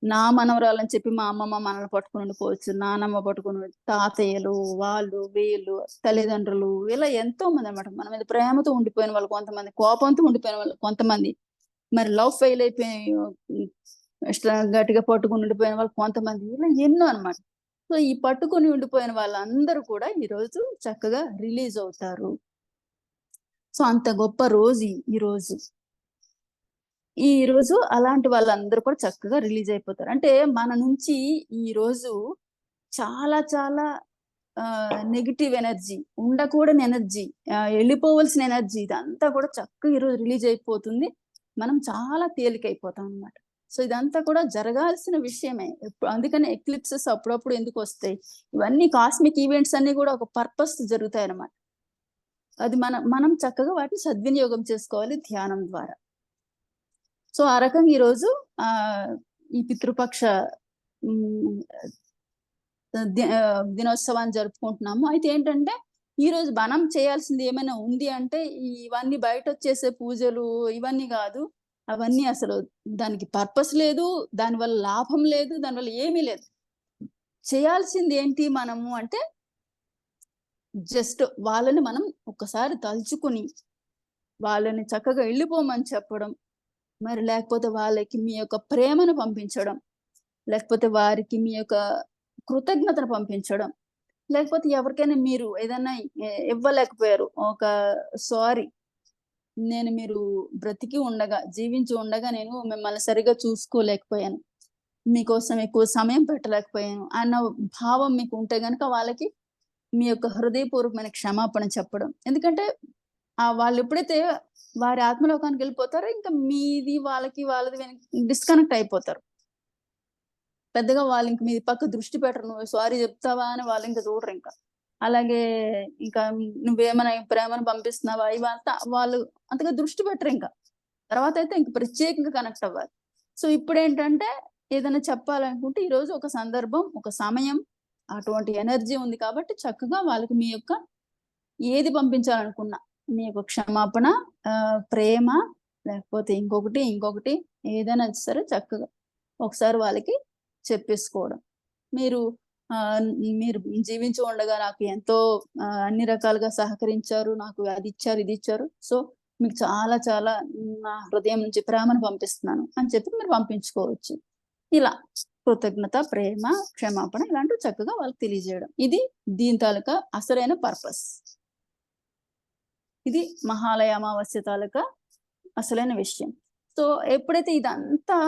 Speaker 2: నా మనవరాలని చెప్పి మా అమ్మమ్మ మనల్ని పట్టుకుని ఉండిపోవచ్చు. నానమ్మ పట్టుకుని, తాతయ్యలు, వాళ్ళు, వీళ్ళు, తల్లిదండ్రులు ఇలా ఎంతో మంది అన్నమాట. మన మీద ప్రేమతో ఉండిపోయిన వాళ్ళు కొంతమంది, కోపంతో ఉండిపోయిన వాళ్ళు కొంతమంది, మరి లవ్ ఫెయిల్ అయిపోయి గట్టిగా పట్టుకుని ఉండిపోయిన వాళ్ళు కొంతమంది, ఇలా ఎన్నో అన్నమాట. సో ఈ పట్టుకుని ఉండిపోయిన వాళ్ళందరూ కూడా ఈరోజు చక్కగా రిలీజ్ అవుతారు. సో అంత గొప్ప రోజు ఈరోజు. ఈ రోజు అలాంటి వాళ్ళందరూ కూడా చక్కగా రిలీజ్ అయిపోతారు. అంటే మన నుంచి ఈ రోజు చాలా చాలా నెగెటివ్ ఎనర్జీ, ఉండకూడని ఎనర్జీ, వెళ్ళిపోవలసిన ఎనర్జీ ఇదంతా కూడా చక్కగా ఈరోజు రిలీజ్ అయిపోతుంది. మనం చాలా తేలికైపోతాం అన్నమాట. సో ఇదంతా కూడా జరగాల్సిన విషయమే. అందుకని ఎక్లిప్సెస్ అప్పుడప్పుడు ఎందుకు వస్తాయి? ఇవన్నీ కాస్మిక్ ఈవెంట్స్ అన్ని కూడా ఒక పర్పస్ జరుగుతాయి అన్నమాట. అది మనం చక్కగా వాటిని సద్వినియోగం చేసుకోవాలి ధ్యానం ద్వారా. సో ఆ రకంగా ఈరోజు ఈ పితృపక్ష దినోత్సవాన్ని జరుపుకుంటున్నాము. అయితే ఏంటంటే ఈ రోజు మనం చేయాల్సింది ఏమైనా ఉంది అంటే ఇవన్నీ బయట వచ్చేసే పూజలు ఇవన్నీ కాదు. అవన్నీ అసలు దానికి పర్పస్ లేదు, దానివల్ల లాభం లేదు, దానివల్ల ఏమీ లేదు. చేయాల్సింది ఏంటి మనము అంటే జస్ట్ వాళ్ళని మనం ఒక్కసారి తలుచుకుని వాళ్ళని చక్కగా వెళ్ళిపోమని చెప్పడం, మరి లేకపోతే వాళ్ళకి మీ యొక్క ప్రేమను పంపించడం, లేకపోతే వారికి మీ యొక్క కృతజ్ఞతను పంపించడం, లేకపోతే ఎవరికైనా మీరు ఏదైనా ఇవ్వలేకపోయారు, ఒక సారీ, నేను మీరు బ్రతికి ఉండగా, జీవించి ఉండగా నేను మిమ్మల్ని సరిగా చూసుకోలేకపోయాను, మీకోసం ఎక్కువ సమయం పెట్టలేకపోయాను అన్న భావం మీకు ఉంటే గనుక వాళ్ళకి మీ యొక్క హృదయపూర్వకమైన క్షమాపణ చెప్పడం. ఎందుకంటే వాళ్ళు ఎప్పుడైతే వారి ఆత్మలోకానికి వెళ్ళిపోతారో ఇంకా మీది వాళ్ళది డిస్కనెక్ట్ అయిపోతారు. పెద్దగా వాళ్ళు ఇంక మీ పక్క దృష్టి పెట్టరు. నువ్వు సారీ చెప్తావా అని వాళ్ళు ఇంకా చూడరు ఇంకా. అలాగే ఇంకా నువ్వేమైనా ప్రేమను పంపిస్తున్నావా ఇవంతా వాళ్ళు అంతగా దృష్టి పెట్టరు ఇంకా. తర్వాత అయితే ఇంక ప్రత్యేకంగా కనెక్ట్ అవ్వాలి. సో ఇప్పుడేంటంటే ఏదైనా చెప్పాలనుకుంటే ఈరోజు ఒక సందర్భం, ఒక సమయం, అటువంటి ఎనర్జీ ఉంది కాబట్టి చక్కగా వాళ్ళకి మీ యొక్క ఏది పంపించాలనుకున్నా మీ యొక్క క్షమాపణ, ప్రేమ, లేకపోతే ఇంకొకటి ఏదైనా సరే చక్కగా ఒకసారి వాళ్ళకి చెప్పేసుకోవడం. మీరు జీవించి ఉండగా నాకు ఎంతో అన్ని రకాలుగా సహకరించారు, నాకు అది ఇచ్చారు, ఇది ఇచ్చారు. సో మీకు చాలా చాలా నా హృదయం నుంచి ప్రేమను పంపిస్తున్నాను అని చెప్పి మీరు పంపించుకోవచ్చు. ఇలా కృతజ్ఞత, ప్రేమ, క్షమాపణ ఇలాంటివి చక్కగా వాళ్ళకి తెలియజేయడం. ఇది దీని తాలూకా అసలైన పర్పస్. ఇది మహాలయ అమావాస్య తాలూకా అసలైన విషయం. సో ఎప్పుడైతే ఇదంతా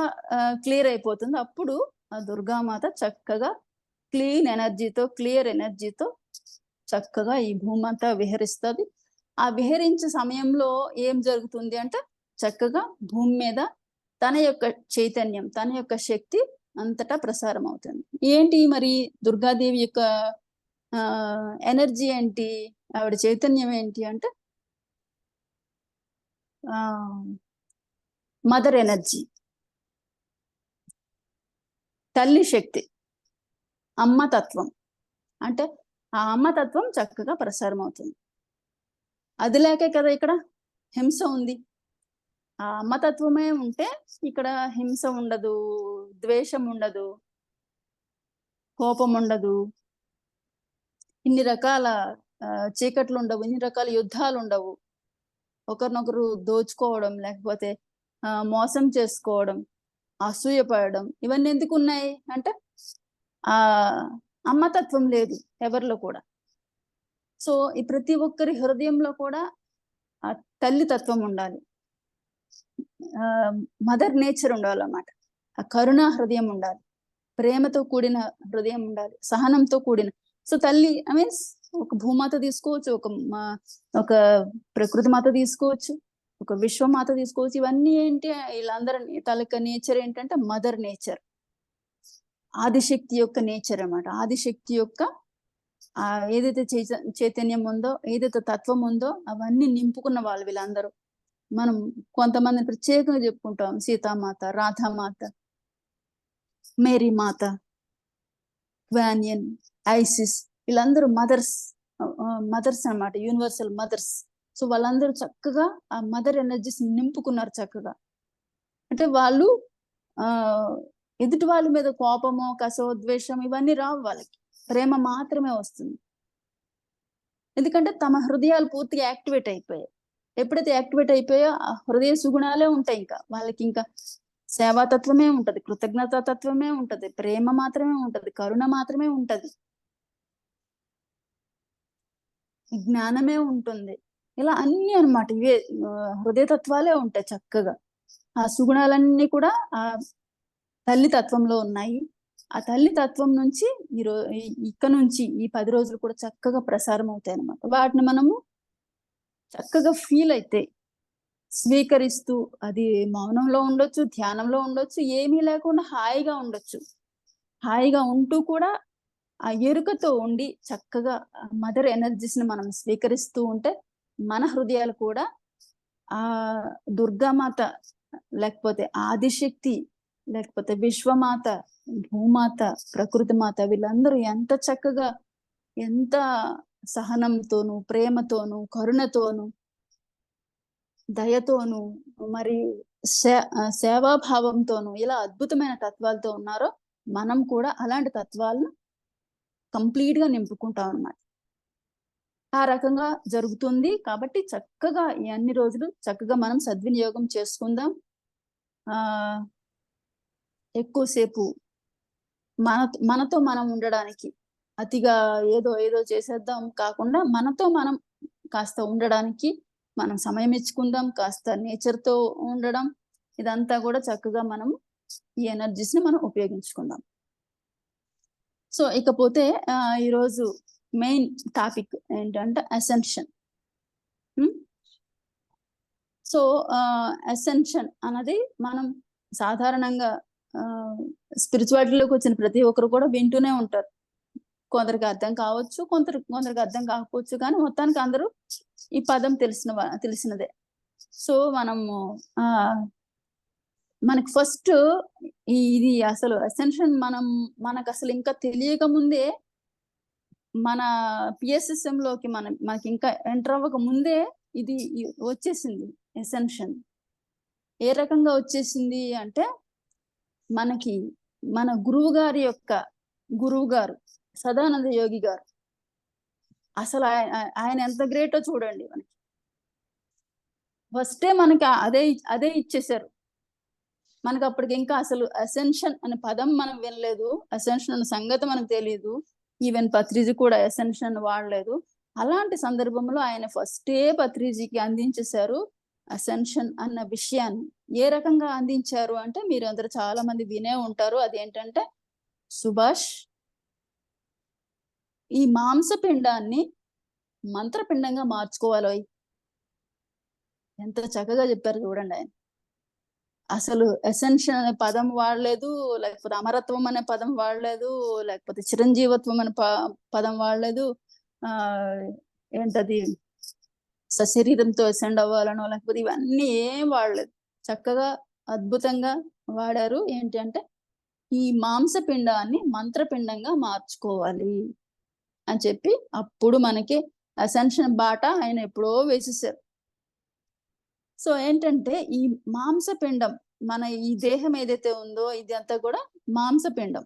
Speaker 2: క్లియర్ అయిపోతుందో అప్పుడు ఆ దుర్గామాత చక్కగా క్లియర్ ఎనర్జీతో చక్కగా ఈ భూమి అంతా విహరిస్తుంది. ఆ విహరించే సమయంలో ఏం జరుగుతుంది అంటే చక్కగా భూమి మీద తన యొక్క చైతన్యం, తన యొక్క శక్తి అంతటా ప్రసారం అవుతుంది. ఏంటి మరి దుర్గాదేవి యొక్క ఎనర్జీ ఏంటి, ఆవిడ చైతన్యం ఏంటి అంటే మదర్ ఎనర్జీ, తల్లి శక్తి, అమ్మతత్వం. అంటే ఆ అమ్మతత్వం చక్కగా ప్రసారం అవుతుంది. అది లేకే కదా ఇక్కడ హింస ఉంది. ఆ అమ్మతత్వమే ఉంటే ఇక్కడ హింస ఉండదు, ద్వేషం ఉండదు, కోపం ఉండదు, ఇన్ని రకాల చీకట్లు ఉండవు, ఇన్ని రకాల యుద్ధాలు ఉండవు, ఒకరినొకరు దోచుకోవడం, లేకపోతే మోసం చేసుకోవడం, అసూయపడడం, ఇవన్నీ ఎందుకు ఉన్నాయి అంటే ఆ అమ్మతత్వం లేదు ఎవరిలో కూడా. సో ఈ ప్రతి ఒక్కరి హృదయంలో కూడా ఆ తల్లి తత్వం ఉండాలి, మదర్ నేచర్ ఉండాలన్నమాట. ఆ కరుణా హృదయం ఉండాలి, ప్రేమతో కూడిన హృదయం ఉండాలి, సహనంతో కూడిన. సో తల్లి ఐ మీన్స్ ఒక భూమాత తీసుకోవచ్చు, ఒక ప్రకృతి మాత తీసుకోవచ్చు, ఒక విశ్వమాత తీసుకోవచ్చు. ఇవన్నీ ఏంటి, వీళ్ళందరి తలక నేచర్ ఏంటంటే మదర్ నేచర్, ఆదిశక్తి యొక్క నేచర్ అన్నమాట. ఆదిశక్తి యొక్క ఏదైతే చైతన్యం ఉందో, ఏదైతే తత్వం ఉందో అవన్నీ నింపుకున్న వాళ్ళు వీళ్ళందరూ. మనం కొంతమందిని ప్రత్యేకంగా చెప్పుకుంటాం, సీతామాత, రాధామాత, మేరీ మాత, క్వానియన్, ఐసిస్, వీళ్ళందరూ మదర్స్ అన్నమాట, యూనివర్సల్ మదర్స్. సో వాళ్ళందరూ చక్కగా ఆ మదర్ ఎనర్జీస్ నింపుకున్నారు చక్కగా. అంటే వాళ్ళు ఎదుటి వాళ్ళ మీద కోపము, కసో, ద్వేషం ఇవన్నీ రావు వాళ్ళకి, ప్రేమ మాత్రమే వస్తుంది. ఎందుకంటే తమ హృదయాలు పూర్తిగా యాక్టివేట్ అయిపోయాయి. ఎప్పుడైతే యాక్టివేట్ అయిపోయో ఆ హృదయ సుగుణాలే ఉంటాయి. ఇంకా వాళ్ళకి ఇంకా సేవాతత్వమే ఉంటది, కృతజ్ఞతా తత్వమే ఉంటది, ప్రేమ మాత్రమే ఉంటది, కరుణ మాత్రమే ఉంటది, జ్ఞానమే ఉంటుంది. ఇలా అన్ని అన్నమాట, ఇవే హృదయ తత్వాలే ఉంటాయి చక్కగా. ఆ సుగుణాలన్నీ కూడా ఆ తల్లి తత్వంలో ఉన్నాయి. ఆ తల్లి తత్వం నుంచి ఇక్కడ నుంచి ఈ 10 రోజులు కూడా చక్కగా ప్రసారం అవుతాయి అన్నమాట. వాటిని మనము చక్కగా ఫీల్ అయితే స్వీకరిస్తూ, అది మౌనంలో ఉండొచ్చు, ధ్యానంలో ఉండొచ్చు, ఏమీ లేకుండా హాయిగా ఉండొచ్చు. హాయిగా ఉంటూ కూడా ఆ ఎరుకతో ఉండి చక్కగా మదర్ ఎనర్జీస్ ని మనం స్వీకరిస్తూ ఉంటే మన హృదయాలు కూడా ఆ దుర్గామాత, లేకపోతే ఆదిశక్తి, లేకపోతే విశ్వమాత, భూమాత, ప్రకృతి మాత, వీళ్ళందరూ ఎంత చక్కగా, ఎంత సహనంతోను, ప్రేమతోను, కరుణతోను, దయతోను, మరి సేవాభావంతోను ఇలా అద్భుతమైన తత్వాలతో ఉన్నారో మనం కూడా అలాంటి తత్వాలను కంప్లీట్ గా నింపుకుంటాం అన్నమాట. ఆ రకంగా జరుగుతుంది. కాబట్టి చక్కగా ఈ అన్ని రోజులు చక్కగా మనం సద్వినియోగం చేసుకుందాం. ఎక్కువసేపు మనతో మనం ఉండడానికి, అతిగా ఏదో చేసేద్దాం కాకుండా మనతో మనం కాస్త ఉండడానికి మనం సమయం ఇచ్చుకుందాం, కాస్త నేచర్తో ఉండడం, ఇదంతా కూడా చక్కగా మనం ఈ ఎనర్జీస్ ని మనం ఉపయోగించుకుందాం. సో ఇకపోతే ఈరోజు మెయిన్ టాపిక్ ఏంటంటే అసెన్షన్. సో అసెన్షన్ అన్నది మనం సాధారణంగా స్పిరిచువాలిటీలోకి వచ్చిన ప్రతి ఒక్కరు కూడా వింటూనే ఉంటారు. కొందరికి అర్థం కావచ్చు, కొందరికి అర్థం కాకపోవచ్చు, కానీ మొత్తానికి అందరూ ఈ పదం తెలిసినదే. సో మనకి ఫస్ట్ ఇది అసలు అసెన్షన్ మనకు అసలు ఇంకా తెలియక ముందే, మన పిఎస్ఎస్ఎం లోకి మనకి ఇంకా ఎంటర్ అవ్వక ముందే ఇది వచ్చేసింది అసెన్షన్. ఏ రకంగా వచ్చేసింది అంటే, మనకి మన గురువు గారు సదానంద యోగి గారు, అసలు ఆయన ఎంత గ్రేటో చూడండి. మనకి ఫస్టే మనకి అదే ఇచ్చేసారు. మనకి అప్పటికి ఇంకా అసలు అసెన్షన్ అనే పదం మనం వినలేదు, అసెన్షన్ అనే సంగతి మనకు తెలియదు, ఈవెన్ పత్రిజీ కూడా అసెన్షన్ వాడలేదు. అలాంటి సందర్భంలో ఆయన ఫస్టే పత్రిజీకి అందించేశారు అసెన్షన్ అన్న విషయాన్ని. ఏ రకంగా అందించారు అంటే, మీరు అందరూ చాలా మంది వినే ఉంటారు. అదేంటంటే, సుభాష్, ఈ మాంసపిండాన్ని మంత్రపిండంగా మార్చుకోవాలి. ఎంత చక్కగా చెప్పారు చూడండి ఆయన. అసలు అసెన్షన్ అనే పదం వాడలేదు, లేకపోతే అమరత్వం అనే పదం వాడలేదు, లేకపోతే చిరంజీవత్వం అనే పదం వాడలేదు, ఏంటది సశరీరంతో అసెండ్ అవ్వాలనో, లేకపోతే ఇవన్నీ ఏం వాడలేదు. చక్కగా అద్భుతంగా వాడారు. ఏంటి అంటే, ఈ మాంసపిండాన్ని మంత్రపిండంగా మార్చుకోవాలి అని చెప్పి అప్పుడు మనకి అసెన్షన్ బాట ఆయన ఎప్పుడో వేసేసారు. సో ఏంటంటే, ఈ మాంసపిండం, మన ఈ దేహం ఏదైతే ఉందో ఇదంతా కూడా మాంసపిండం.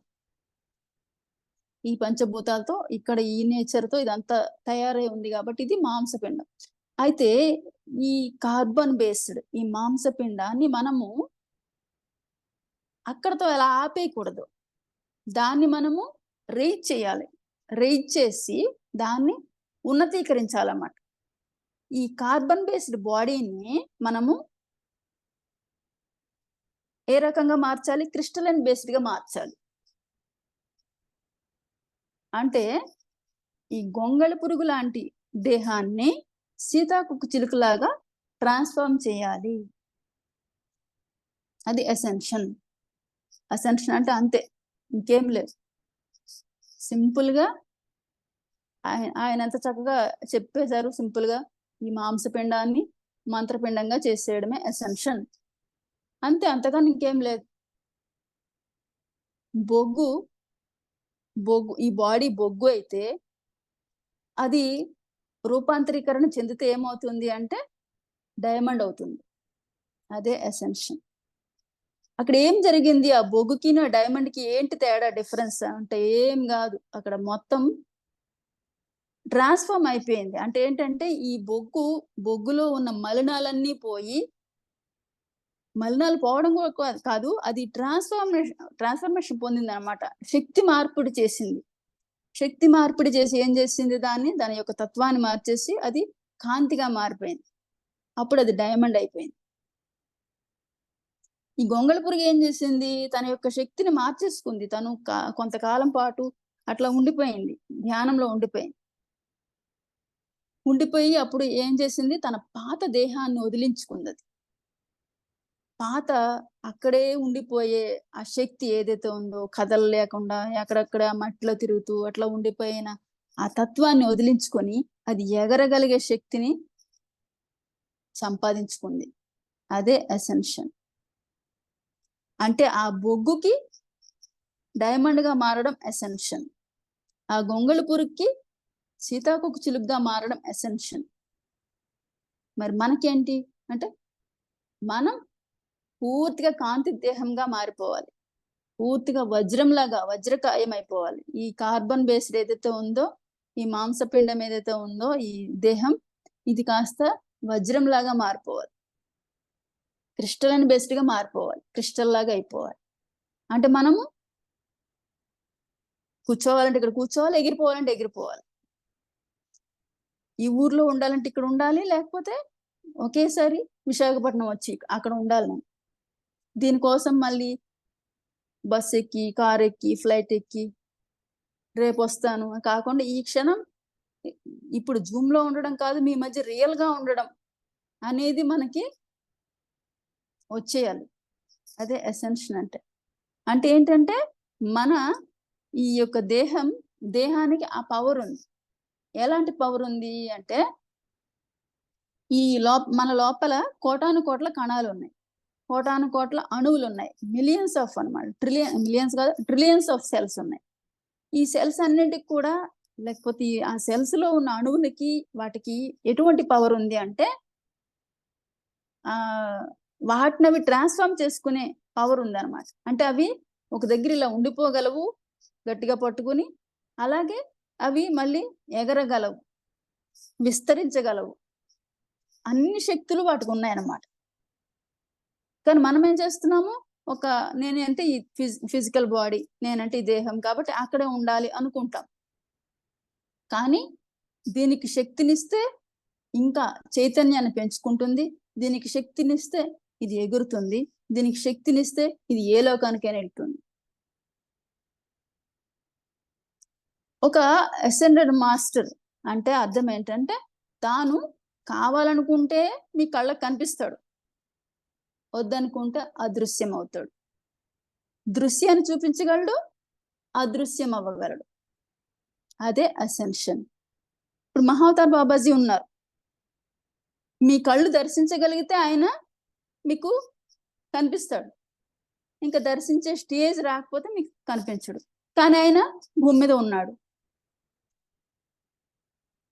Speaker 2: ఈ పంచభూతాలతో, ఇక్కడ ఈ నేచర్ తో ఇదంతా తయారై ఉంది కాబట్టి ఇది మాంసపిండం. అయితే ఈ కార్బన్ బేస్డ్ ఈ మాంసపిండాన్ని మనము అక్కడతో అలా ఆపేయకూడదు. దాన్ని మనము రైజ్ చేయాలి. రైజ్ చేసి దాన్ని ఉన్నతీకరించాలన్నమాట. ఈ కార్బన్ బేస్డ్ బాడీని మనము ఏ రకంగా మార్చాలి? క్రిస్టలైన్ బేస్డ్ గా మార్చాలి. అంటే ఈ గొంగళి పురుగు లాంటి దేహాన్ని సీతాకుక్కు చిలుకలాగా ట్రాన్స్ఫార్మ్ చేయాలి. అది అసెన్షన్. అసెన్షన్ అంటే అంతే, ఇంకేం లేదు. సింపుల్ గా ఆయన ఎంత చక్కగా చెప్పేశారు. సింపుల్ గా ఈ మాంసపిండాన్ని మంత్రపిండంగా చేసేయడమే అసెన్షన్. అంతే, అంతకన్నా ఇంకేం లేదు. బొగ్గు ఈ బాడీ బొగ్గు అయితే అది రూపాంతరీకరణ చెందితే ఏమవుతుంది అంటే డైమండ్ అవుతుంది. అదే అసెన్షన్. అక్కడ ఏం జరిగింది? ఆ బొగ్గుకి డైమండ్ కి ఏంటి తేడా, డిఫరెన్స్ అంటే ఏం కాదు. అక్కడ మొత్తం ట్రాన్స్ఫార్మ్ అయిపోయింది. అంటే ఏంటంటే ఈ బొగ్గులో ఉన్న మలినాలన్నీ పోయి, మలినాలు పోవడం కూడా కాదు, అది ట్రాన్స్ఫర్మేషన్ పొందింది అనమాట. శక్తి మార్పిడి చేసింది. శక్తి మార్పిడి చేసి ఏం చేసింది? దాని యొక్క తత్వాన్ని మార్చేసి అది కాంతిగా మారిపోయింది. అప్పుడు అది డైమండ్ అయిపోయింది. ఈ గొంగళి పురుగు ఏం చేసింది? తన యొక్క శక్తిని మార్చేసుకుంది. తను కొంతకాలం పాటు అట్లా ఉండిపోయింది, ధ్యానంలో ఉండిపోయి అప్పుడు ఏం చేసింది? తన పాత దేహాన్ని వదిలించుకుంది. అది పాత అక్కడే ఉండిపోయే ఆ శక్తి ఏదైతే ఉందో, కదలలేకుండా అక్కడక్కడ మట్టిలో తిరుగుతూ అట్లా ఉండిపోయిన ఆ తత్వాన్ని వదిలించుకొని అది ఎగరగలిగే శక్తిని సంపాదించుకుంది. అదే అసెన్షన్. అంటే ఆ బొగ్గుకి డైమండ్ గా మారడం అసెన్షన్. ఆ గొంగళి పురుగుకి సీతాకుక్కు చిలుకగా మారడం అసెన్షన్. మరి మనకేంటి అంటే మనం పూర్తిగా కాంతి దేహంగా మారిపోవాలి. పూర్తిగా వజ్రకాయం అయిపోవాలి. ఈ కార్బన్ బేస్డ్ ఏదైతే ఉందో, ఈ మాంసపిండం ఏదైతే ఉందో, ఈ దేహం ఇది కాస్త వజ్రంలాగా మారిపోవాలి. క్రిస్టలైన్ బేస్డ్ గా మారిపోవాలి. క్రిస్టల్ లాగా అయిపోవాలి. అంటే మనము కూర్చోవాలంటే ఇక్కడ కూర్చోవాలి, ఎగిరిపోవాలంటే ఎగిరిపోవాలి. ఈ ఊర్లో ఉండాలంటే ఇక్కడ ఉండాలి, లేకపోతే ఒకేసారి విశాఖపట్నం వచ్చి అక్కడ ఉండాలి. నేను దీనికోసం మళ్ళీ బస్ ఎక్కి, కార్ ఎక్కి, ఫ్లైట్ ఎక్కి రేపు వస్తాను కాకుండా ఈ క్షణం ఇప్పుడు జూమ్ లో ఉండడం కాదు, మీ మధ్య రియల్ గా ఉండడం అనేది మనకి వచ్చేయాలి. అదే అసెన్షన్ అంటే. అంటే ఏంటంటే మన ఈ యొక్క దేహానికి ఆ పవర్ ఉంది. ఎలాంటి పవర్ ఉంది అంటే మన లోపల కోటాను కోట్ల కణాలు ఉన్నాయి, కోటాను కోట్ల అణువులు ఉన్నాయి, మిలియన్స్ ఆఫ్ అన్నమాట, ట్రిలియన్స్ ఆఫ్ సెల్స్ ఉన్నాయి. ఈ సెల్స్ అన్నింటికి కూడా, లేకపోతే ఆ సెల్స్ లో ఉన్న అణువులకి వాటికి ఎటువంటి పవర్ ఉంది అంటే వాటిని అవి ట్రాన్స్ఫార్మ్ చేసుకునే పవర్ ఉంది అనమాట. అంటే అవి ఒక దగ్గర ఇలా ఉండిపోగలవు గట్టిగా పట్టుకుని, అలాగే అవి మళ్ళీ ఎగరగలవు, విస్తరించగలవు. అన్ని శక్తులు వాటికి ఉన్నాయన్నమాట. కానీ మనం ఏం చేస్తున్నాము? నేనంటే ఈ ఫిజికల్ బాడీ, నేనంటే ఈ దేహం కాబట్టి అక్కడే ఉండాలి అనుకుంటాం. కానీ దీనికి శక్తినిస్తే ఇంకా చైతన్యాన్ని పెంచుకుంటుంది. దీనికి శక్తినిస్తే ఇది ఎగురుతుంది. దీనికి శక్తినిస్తే ఇది ఏ లోకానికైనా వెళ్తుంది. ఒక అసెండెడ్ మాస్టర్ అంటే అర్థం ఏంటంటే తాను కావాలనుకుంటే మీ కళ్ళకు కనిపిస్తాడు, వద్దనుకుంటే అదృశ్యం అవుతాడు. దృశ్యాన్ని చూపించగలడు, అదృశ్యం అవ్వగలడు. అదే అసెన్షన్. ఇప్పుడు మహావతార్ బాబాజీ ఉన్నారు. మీ కళ్ళు దర్శించగలిగితే ఆయన మీకు కనిపిస్తాడు. ఇంకా దర్శించే స్టేజ్ రాకపోతే మీకు కనిపించడు. కానీ ఆయన భూమి మీద ఉన్నాడు.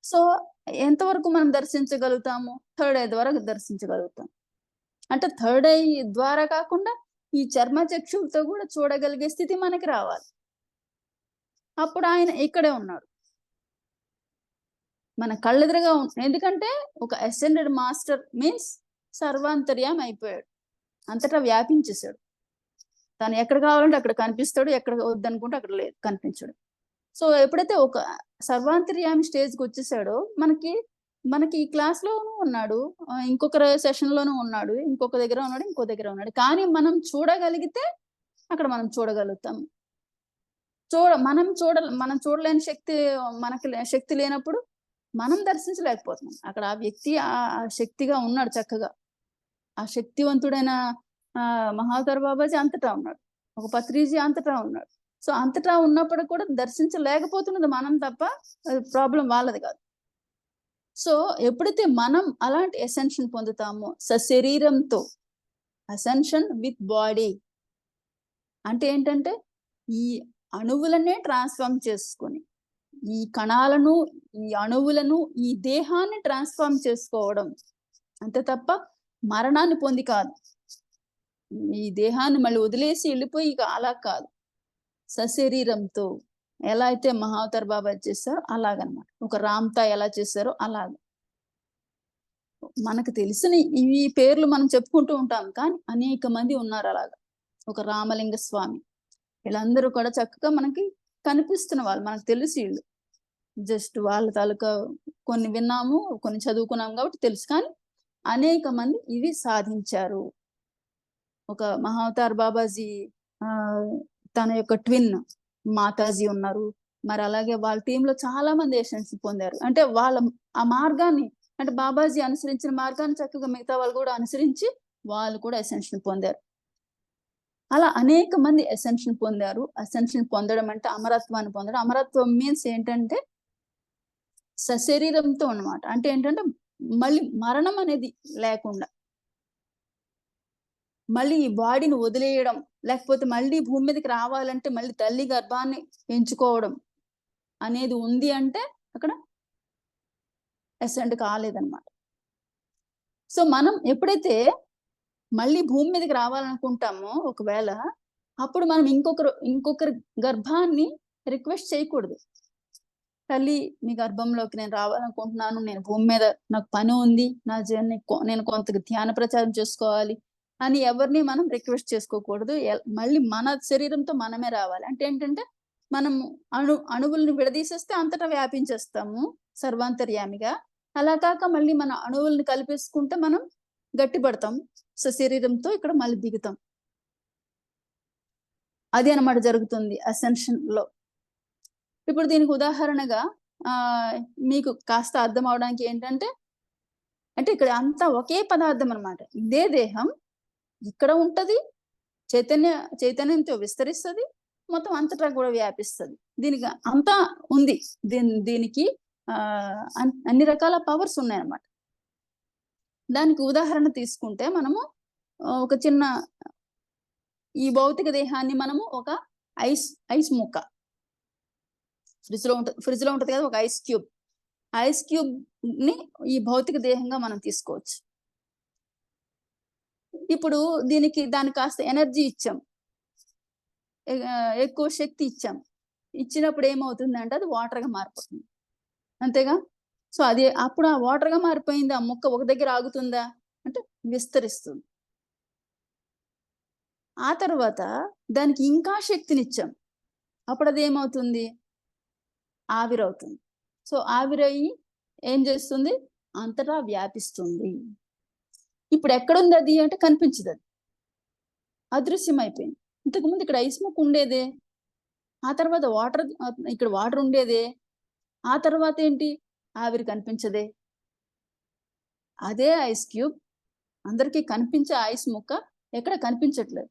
Speaker 2: సో ఎంతవరకు మనం దర్శించగలుగుతాము? థర్డ్ ఐ ద్వారా దర్శించగలుగుతాం. అంటే థర్డ్ ఐ ద్వారా కాకుండా ఈ చర్మ చక్షులతో కూడా చూడగలిగే స్థితి మనకి రావాలి. అప్పుడు ఆయన ఇక్కడే ఉన్నాడు, మన కళ్ళెదురుగా ఉంటుంది. ఎందుకంటే ఒక అసెండెడ్ మాస్టర్ మీన్స్ సర్వాంతర్యం అయిపోయాడు, అంతటా వ్యాపించేశాడు. తను ఎక్కడ కావాలంటే అక్కడ కనిపిస్తాడు, ఎక్కడ వద్దనుకుంటే అక్కడ లేదు కనిపించడు. సో ఎప్పుడైతే ఒక సర్వాంతర్యామి స్టేజ్కి వచ్చేసాడో మనకి ఈ క్లాస్ లోనూ ఉన్నాడు, ఇంకొక సెషన్ లోనూ ఉన్నాడు, ఇంకొక దగ్గర ఉన్నాడు, ఇంకో దగ్గర ఉన్నాడు. కానీ మనం చూడగలిగితే అక్కడ మనం చూడగలుగుతాం. మనం చూడలేని శక్తి, మనకి శక్తి లేనప్పుడు మనం దర్శించలేకపోతున్నాం. అక్కడ ఆ వ్యక్తి ఆ శక్తిగా ఉన్నాడు చక్కగా. ఆ శక్తివంతుడైన మహావతార్ బాబాజీ అంతటా ఉన్నాడు, ఒక పత్రిజీ అంతటా ఉన్నాడు. సో అంతటా ఉన్నప్పుడు కూడా దర్శించలేకపోతున్నది మనం తప్ప, ప్రాబ్లం వాళ్ళది కాదు. సో ఎప్పుడైతే మనం అలాంటి అసెన్షన్ పొందుతామో, సశరీరంతో, అసెన్షన్ విత్ బాడీ అంటే ఏంటంటే ఈ అణువులనే ట్రాన్స్ఫార్మ్ చేసుకొని, ఈ కణాలను, ఈ అణువులను, ఈ దేహాన్ని ట్రాన్స్ఫార్మ్ చేసుకోవడం అంతే తప్ప మరణాన్ని పొంది కాదు. ఈ దేహాన్ని మళ్ళీ వదిలేసి వెళ్ళిపోయి అలా కాదు. సశరీరంతో ఎలా అయితే మహావతార్ బాబా చేశారో అలాగనమాట. ఒక రామ్తా ఎలా చేశారో అలాగ. మనకు తెలిసిన ఈ పేర్లు మనం చెప్పుకుంటూ ఉంటాం, కానీ అనేక మంది ఉన్నారు అలాగా. ఒక రామలింగ స్వామి, వీళ్ళందరూ కూడా చక్కగా మనకి కనిపిస్తున్న వాళ్ళు, మనకు తెలుసు వీళ్ళు. జస్ట్ వాళ్ళ తాలూకా కొన్ని విన్నాము, కొన్ని చదువుకున్నాము కాబట్టి తెలుసు. కానీ అనేక మంది ఇవి సాధించారు. ఒక మహావతార్ బాబాజీ తన యొక్క ట్విన్ మాతాజీ ఉన్నారు. మరి అలాగే వాళ్ళ టీంలో చాలా మంది యశస్సు పొందారు. అంటే వాళ్ళ ఆ మార్గాన్ని, అంటే బాబాజీ అనుసరించిన మార్గాన్ని చక్కగా మిగతా వాళ్ళు కూడా అనుసరించి వాళ్ళు కూడా అసెన్షన్ పొందారు. అలా అనేక మంది అసెన్షన్ పొందారు. అసెన్షన్ పొందడం అంటే అమరత్వాన్ని పొందడం. అమరత్వం మీన్స్ ఏంటంటే సశరీరంతో అన్నమాట. అంటే ఏంటంటే మళ్ళీ మరణం అనేది లేకుండా, మళ్ళీ ఈ బాడీని వదిలేయడం, లేకపోతే మళ్ళీ భూమి మీదకి రావాలంటే మళ్ళీ తల్లి గర్భాన్ని పెంచుకోవడం అనేది ఉంది అంటే అక్కడ అసెంట్ కాలేదన్నమాట. సో మనం ఎప్పుడైతే మళ్ళీ భూమి మీదకి రావాలనుకుంటామో ఒకవేళ, అప్పుడు మనం ఇంకొకరి గర్భాన్ని రిక్వెస్ట్ చేయకూడదు. తల్లి మీ గర్భంలోకి నేను రావాలనుకుంటున్నాను, నేను భూమి మీద నాకు పని ఉంది, నా జర్నీ నేను కొంత ధ్యాన ప్రచారం చేసుకోవాలి అని ఎవరిని మనం రిక్వెస్ట్ చేసుకోకూడదు. మళ్ళీ మన శరీరంతో మనమే రావాలి. అంటే ఏంటంటే మనం అణువుల్ని విడదీసేస్తే అంతటా వ్యాపించేస్తాము సర్వాంతర్యామిగా. అలా కాక మళ్ళీ మన అణువుల్ని కలిపేసుకుంటే మనం గట్టిపడతాం, శరీరంతో ఇక్కడ మళ్ళీ దిగుతాం. అది అన్నమాట జరుగుతుంది అసెన్షన్ లో. ఇప్పుడు దీనికి ఉదాహరణగా మీకు కాస్త అర్థం అవడానికి ఏంటంటే, అంటే ఇక్కడ అంతా ఒకే పదార్థం అన్నమాట. ఇదే దేహం ఇక్కడ ఉంటది, చైతన్యంతో విస్తరిస్తుంది, మొత్తం అంతటా కూడా వ్యాపిస్తుంది. దీనికి అంతా ఉంది. దీనికి అన్ని రకాల పవర్స్ ఉన్నాయన్నమాట. దానికి ఉదాహరణ తీసుకుంటే మనము ఒక చిన్న ఈ భౌతిక దేహాన్ని మనము ఒక ఐస్ ముక్క, ఫ్రిడ్జ్ లో ఉంటది కదా ఒక ఐస్ క్యూబ్ ని ఈ భౌతిక దేహంగా మనం తీసుకోవచ్చు. ఇప్పుడు దానికి కాస్త ఎనర్జీ ఇచ్చాం, ఎక్కువ శక్తి ఇచ్చాం. ఇచ్చినప్పుడు ఏమవుతుంది అంటే అది వాటర్ గా మారిపోతుంది, అంతేగా. సో అప్పుడు ఆ వాటర్ గా మారిపోయింది, ఆ ముక్క ఒక దగ్గర ఆగుతుందా అంటే విస్తరిస్తుంది. ఆ తర్వాత దానికి ఇంకా శక్తినిచ్చాం, అప్పుడు అది ఏమవుతుంది, ఆవిరవుతుంది. సో ఆవిరయ్యి ఏం చేస్తుంది, అంతటా వ్యాపిస్తుంది. ఇప్పుడు ఎక్కడుంది అది అంటే కనిపించదు, అది అదృశ్యం అయిపోయింది. ఇంతకుముందు ఇక్కడ ఐస్ ముక్క ఉండేదే, ఆ తర్వాత ఇక్కడ వాటర్ ఉండేదే, ఆ తర్వాత ఏంటి, ఆవిరి కనిపించదే. అదే ఐస్ క్యూబ్, అందరికీ కనిపించే ఐస్ ముక్క ఎక్కడ కనిపించట్లేదు.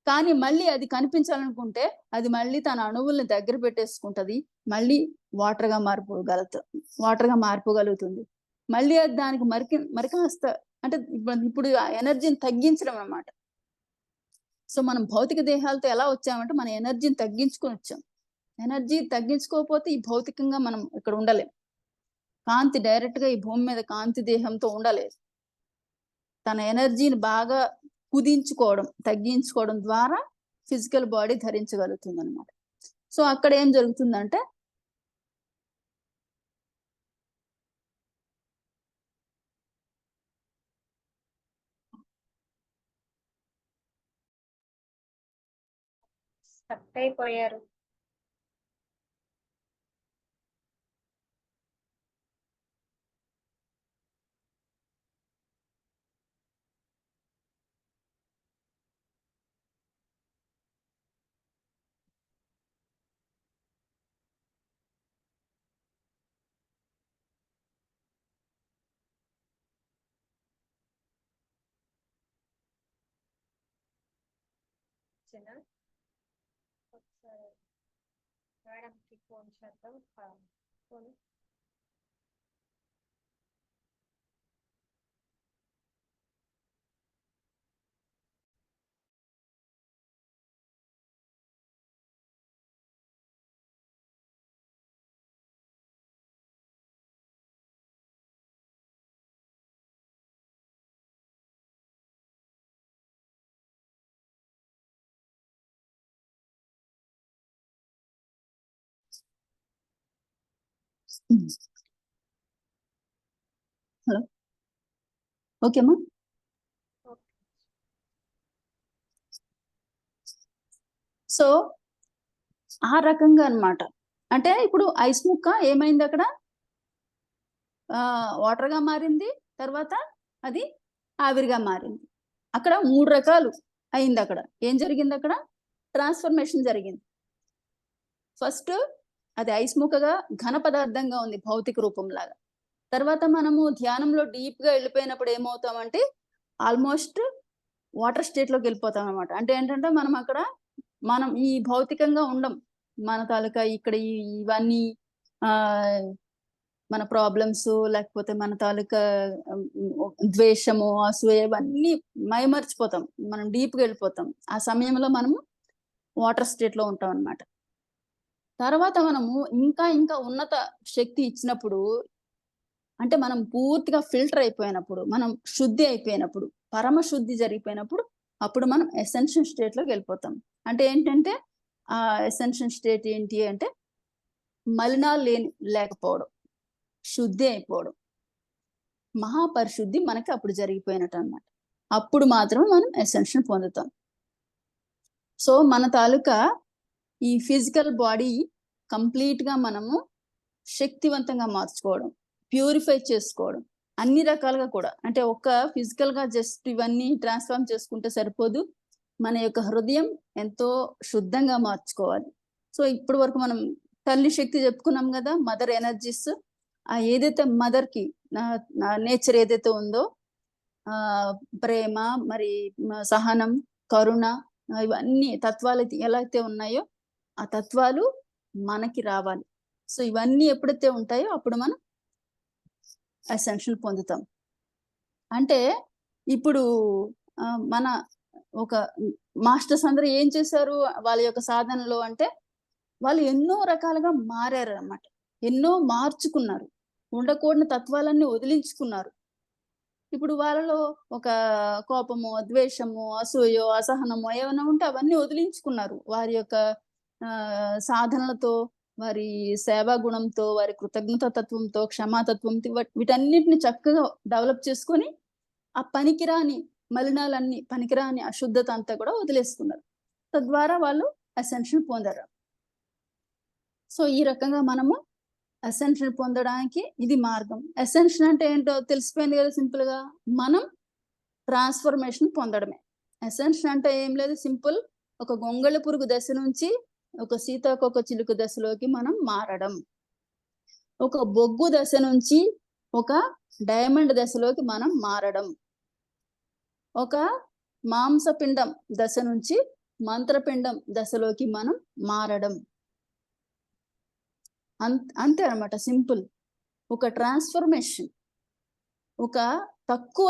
Speaker 2: కానీ మళ్ళీ అది కనిపించాలనుకుంటే అది మళ్ళీ తన అణువుల్ని దగ్గర పెట్టేసుకుంటది, మళ్ళీ వాటర్ గా మారిపోగలుగుతుంది. మళ్ళీ అది దానికి మరికాస్త అంటే ఇప్పుడు ఆ ఎనర్జీని తగ్గించడం అన్నమాట. సో మనం భౌతిక దేహాలతో ఎలా వచ్చామంటే మన ఎనర్జీని తగ్గించుకొని వచ్చాం. ఎనర్జీ తగ్గించుకోకపోతే ఈ భౌతికంగా మనం ఇక్కడ ఉండలేం. కాంతి డైరెక్ట్ గా ఈ భూమి మీద కాంతి దేహంతో ఉండలేదు. తన ఎనర్జీని బాగా తగ్గించుకోవడం ద్వారా ఫిజికల్ బాడీ ధరించగలుగుతుంది అనమాట. సో అక్కడ ఏం జరుగుతుందంటే
Speaker 1: కట్ అయిపోయారు. చిన్న ఒకసారి మేడంకి ఫోన్ చేద్దాం. ఫోన్
Speaker 2: హలో, ఓకేమ్మా.
Speaker 1: ఓకే.
Speaker 2: సో ఆ రకంగా అన్నమాట. అంటే ఇప్పుడు ఐస్ ముక్క ఏమైంది అక్కడ, వాటర్ గా మారింది, తర్వాత అది ఆవిరిగా మారింది. అక్కడ 3 రకాలు అయింది. అక్కడ ఏం జరిగింది, అక్కడ ట్రాన్స్ఫర్మేషన్ జరిగింది. ఫస్ట్ అది ఐస్ ముక్కగా ఘన పదార్థంగా ఉంది భౌతిక రూపంలాగా. తర్వాత మనము ధ్యానంలో డీప్ గా వెళ్ళిపోయినప్పుడు ఏమవుతామంటే ఆల్మోస్ట్ వాటర్ స్టేట్ లోకి వెళ్ళిపోతాం అనమాట. అంటే ఏంటంటే మనం ఈ భౌతికంగా ఉండం. మన తాలూకా ఇక్కడ ఇవన్నీ ఆ మన ప్రాబ్లమ్స్, లేకపోతే మన తాలూకా ద్వేషము, అసూయ, ఇవన్నీ మైమర్చిపోతాం. మనం డీప్ గా వెళ్ళిపోతాం. ఆ సమయంలో మనము వాటర్ స్టేట్ లో ఉంటాం అన్నమాట. తర్వాత మనము ఇంకా ఇంకా ఉన్నత శక్తి ఇచ్చినప్పుడు, అంటే మనం పూర్తిగా ఫిల్టర్ అయిపోయినప్పుడు, మనం శుద్ధి అయిపోయినప్పుడు, పరమ శుద్ధి జరిగిపోయినప్పుడు, అప్పుడు మనం ఎసెన్షియల్ స్టేట్ లోకి వెళ్ళిపోతాం. అంటే ఏంటంటే ఆ ఎసెన్షియల్ స్టేట్ ఏంటి అంటే మలినాలు లేకపోవడం, శుద్ధి అయిపోవడం, మహాపరిశుద్ధి మనకి అప్పుడు జరిగిపోయినట్టు అన్నమాట. అప్పుడు మాత్రం మనం ఎసెన్షియల్ పొందుతాం. సో మన తాలూకా ఈ ఫిజికల్ బాడీ కంప్లీట్ గా మనము శక్తివంతంగా మార్చుకోవడం, ప్యూరిఫై చేసుకోవడం, అన్ని రకాలుగా కూడా. అంటే ఒక్క ఫిజికల్ గా జస్ట్ ఇవన్నీ ట్రాన్స్ఫార్మ్ చేసుకుంటే సరిపోదు. మన యొక్క హృదయం ఎంతో శుద్ధంగా మార్చుకోవాలి. సో ఇప్పటి వరకు మనం తల్లి శక్తి చెప్పుకున్నాం కదా, మదర్ ఎనర్జీస్. ఆ ఏదైతే మదర్ కి నేచర్ ఏదైతే ఉందో, ప్రేమ, మరి సహనం, కరుణ, ఇవన్నీ తత్వాలు ఎలా అయితే ఉన్నాయో ఆ తత్వాలు మనకి రావాలి. సో ఇవన్నీ ఎప్పుడైతే ఉంటాయో అప్పుడు మనం ఎసెన్షియల్ పొందుతాం. అంటే ఇప్పుడు మన ఒక మాస్టర్స్ అందరూ ఏం చేశారు వాళ్ళ యొక్క సాధనలో అంటే, వాళ్ళు ఎన్నో రకాలుగా మారారు అన్నమాట. ఎన్నో మార్చుకున్నారు, ఉండకూడని తత్వాలన్నీ వదిలించుకున్నారు. ఇప్పుడు వాళ్ళలో ఒక కోపము, ద్వేషము, అసూయో, అసహనము ఏమైనా ఉంటే అవన్నీ వదిలించుకున్నారు. వారి యొక్క సాధనలతో, వారి సేవా గుణంతో, వారి కృతజ్ఞత తత్వంతో, క్షమాతత్వంతో, వీటన్నిటిని చక్కగా డెవలప్ చేసుకొని ఆ పనికిరాని మలినాలన్నీ, పనికిరాని అశుద్ధత అంతా కూడా వదిలేసుకున్నారు. తద్వారా వాళ్ళు అసెన్షన్ పొందారు. సో ఈ రకంగా మనము అసెన్షన్ పొందడానికి ఇది మార్గం. అసెన్షన్ అంటే ఏంటో తెలిసిపోయింది కదా సింపుల్ గా, మనం ట్రాన్స్ఫర్మేషన్ పొందడమే. అసెన్షన్ అంటే ఏం లేదు, సింపుల్. ఒక గొంగళి పురుగు దశ నుంచి ఒక సీతాకోక చిలుక దశలోకి మనం మారడం, ఒక బొగ్గు దశ నుంచి ఒక డైమండ్ దశలోకి మనం మారడం, ఒక మాంసపిండం దశ నుంచి మంత్రపిండం దశలోకి మనం మారడం. అంతే అన్నమాట, సింపుల్. ఒక ట్రాన్స్ఫర్మేషన్, ఒక తక్కువ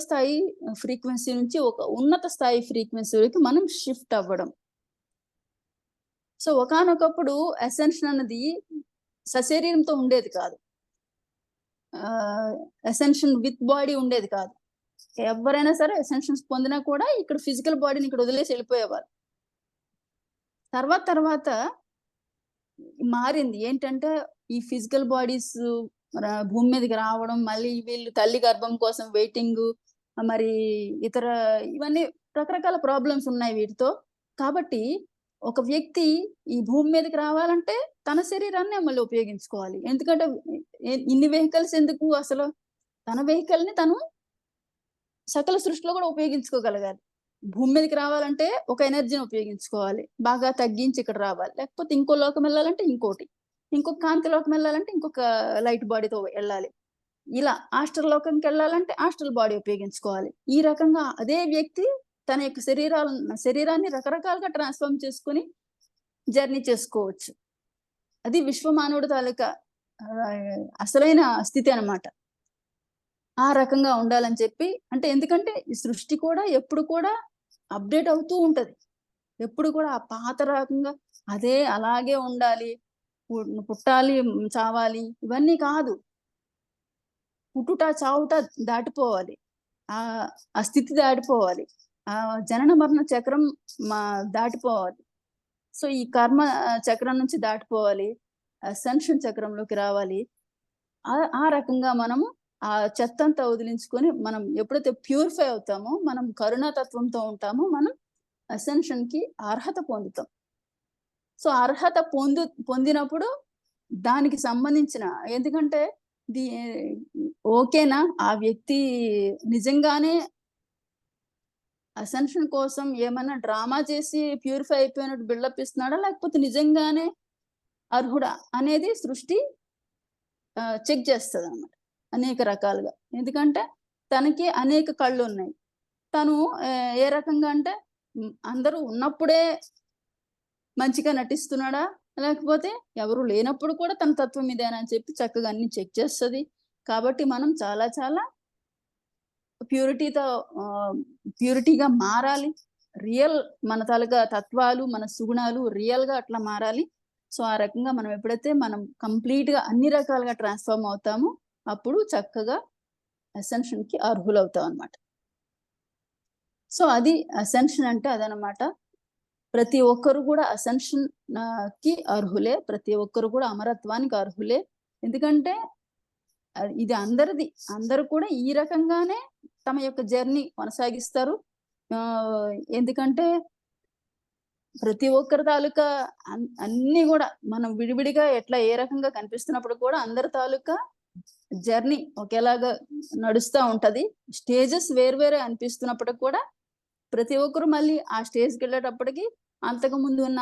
Speaker 2: స్థాయి ఫ్రీక్వెన్సీ నుంచి ఒక ఉన్నత స్థాయి ఫ్రీక్వెన్సీలోకి మనం షిఫ్ట్ అవ్వడం. సో ఒకానొకప్పుడు అసెన్షన్ అన్నది సశరీరంతో ఉండేది కాదు, అసెన్షన్ విత్ బాడీ ఉండేది కాదు. ఎవరైనా సరే అసెన్షన్స్ పొందినా కూడా ఇక్కడ ఫిజికల్ బాడీని ఇక్కడ వదిలేసి వెళ్ళిపోయేవారు. తర్వాత మారింది ఏంటంటే ఈ ఫిజికల్ బాడీస్ భూమి మీదకి రావడం, మళ్ళీ వీళ్ళు తల్లి గర్భం కోసం వెయిటింగ్, మరి ఇతర ఇవన్నీ రకరకాల ప్రాబ్లమ్స్ ఉన్నాయి వీటితో. కాబట్టి ఒక వ్యక్తి ఈ భూమి మీదకి రావాలంటే తన శరీరాన్ని మళ్ళీ ఉపయోగించుకోవాలి. ఎందుకంటే ఇన్ని వెహికల్స్ ఎందుకు అసలు? తన వెహికల్ ని తను సకల సృష్టిలో కూడా ఉపయోగించుకోగలగాలి. భూమి మీదకి రావాలంటే ఒక ఎనర్జీని ఉపయోగించుకోవాలి. బాగా తగ్గించి ఇక్కడ రావాలి. లేకపోతే ఇంకో లోకం వెళ్ళాలంటే ఇంకోటి. ఇంకొక కాంతి లోకం వెళ్ళాలంటే ఇంకొక లైట్ బాడీతో వెళ్ళాలి. ఇలా ఆస్ట్రల్ లోకంకి వెళ్ళాలంటే ఆస్ట్రల్ బాడీ ఉపయోగించుకోవాలి. ఈ రకంగా అదే వ్యక్తి తన యొక్క శరీరాన్ని రకరకాలుగా ట్రాన్స్ఫార్మ్ చేసుకొని జర్నీ చేసుకోవచ్చు. అది విశ్వమానవుడి తాలూకా అసలైన స్థితి అన్నమాట. ఆ రకంగా ఉండాలని చెప్పి, అంటే ఎందుకంటే ఈ సృష్టి కూడా ఎప్పుడు కూడా అప్డేట్ అవుతూ ఉంటది. ఎప్పుడు కూడా ఆ పాత రకంగా అదే అలాగే ఉండాలి, పుట్టాలి, చావాలి ఇవన్నీ కాదు. పుట్టుట చావుట దాటిపోవాలి. ఆ స్థితి దాటిపోవాలి. ఆ జనన మరణ చక్రం దాటిపోవాలి. సో ఈ కర్మ చక్రం నుంచి దాటిపోవాలి. అసెన్షన్ చక్రంలోకి రావాలి. ఆ రకంగా మనము ఆ చెత్తంతా వదిలించుకొని మనం ఎప్పుడైతే ప్యూరిఫై అవుతామో, మనం కరుణాతత్వంతో ఉంటామో, మనం అసెన్షన్ కి అర్హత పొందుతాం. సో అర్హత పొందినప్పుడు దానికి సంబంధించిన, ఎందుకంటే ఓకేనా ఆ వ్యక్తి నిజంగానే అసెన్షన్ కోసం ఏమన్నా డ్రామా చేసి ప్యూరిఫై అయిపోయినట్టు బిల్డప్ ఇస్తున్నాడా, లేకపోతే నిజంగానే అర్హుడా అనేది సృష్టి చెక్ చేస్తుంది అన్నమాట అనేక రకాలుగా. ఎందుకంటే తనకి అనేక కళ్ళు ఉన్నాయి. తను ఏ రకంగా అంటే అందరూ ఉన్నప్పుడే మంచిగా నటిస్తున్నాడా, లేకపోతే ఎవరు లేనప్పుడు కూడా తన తత్వం ఇదేనా అని చెప్పి చక్కగా అన్ని చెక్ చేస్తుంది. కాబట్టి మనం చాలా చాలా ప్యూరిటీగా మారాలి. రియల్ మన తాలూకా తత్వాలు, మన సుగుణాలు రియల్ గా అట్లా మారాలి. సో ఆ రకంగా మనం ఎప్పుడైతే మనం కంప్లీట్ గా అన్ని రకాలుగా ట్రాన్స్ఫార్మ్ అవుతామో అప్పుడు చక్కగా అసెన్షన్ కి అర్హులవుతాం అన్నమాట. సో అది అసెన్షన్ అంటే అదనమాట. ప్రతి ఒక్కరు కూడా అసెన్షన్ కి అర్హులే. ప్రతి ఒక్కరు కూడా అమరత్వానికి అర్హులే. ఎందుకంటే ఇది అందరిది. అందరూ కూడా ఈ రకంగానే తమ యొక్క జర్నీ కొనసాగిస్తారు. ఎందుకంటే ప్రతి ఒక్కరి తాలూకా అన్ని కూడా మనం విడివిడిగా ఎట్లా ఏ రకంగా కనిపిస్తున్నప్పుడు కూడా అందరి తాలూకా జర్నీ ఒకేలాగా నడుస్తూ ఉంటది. స్టేజెస్ వేరువేరే అనిపిస్తున్నప్పుడు కూడా ప్రతి ఒక్కరు మళ్ళీ ఆ స్టేజ్కి వెళ్ళేటప్పటికి అంతకు ముందు ఉన్న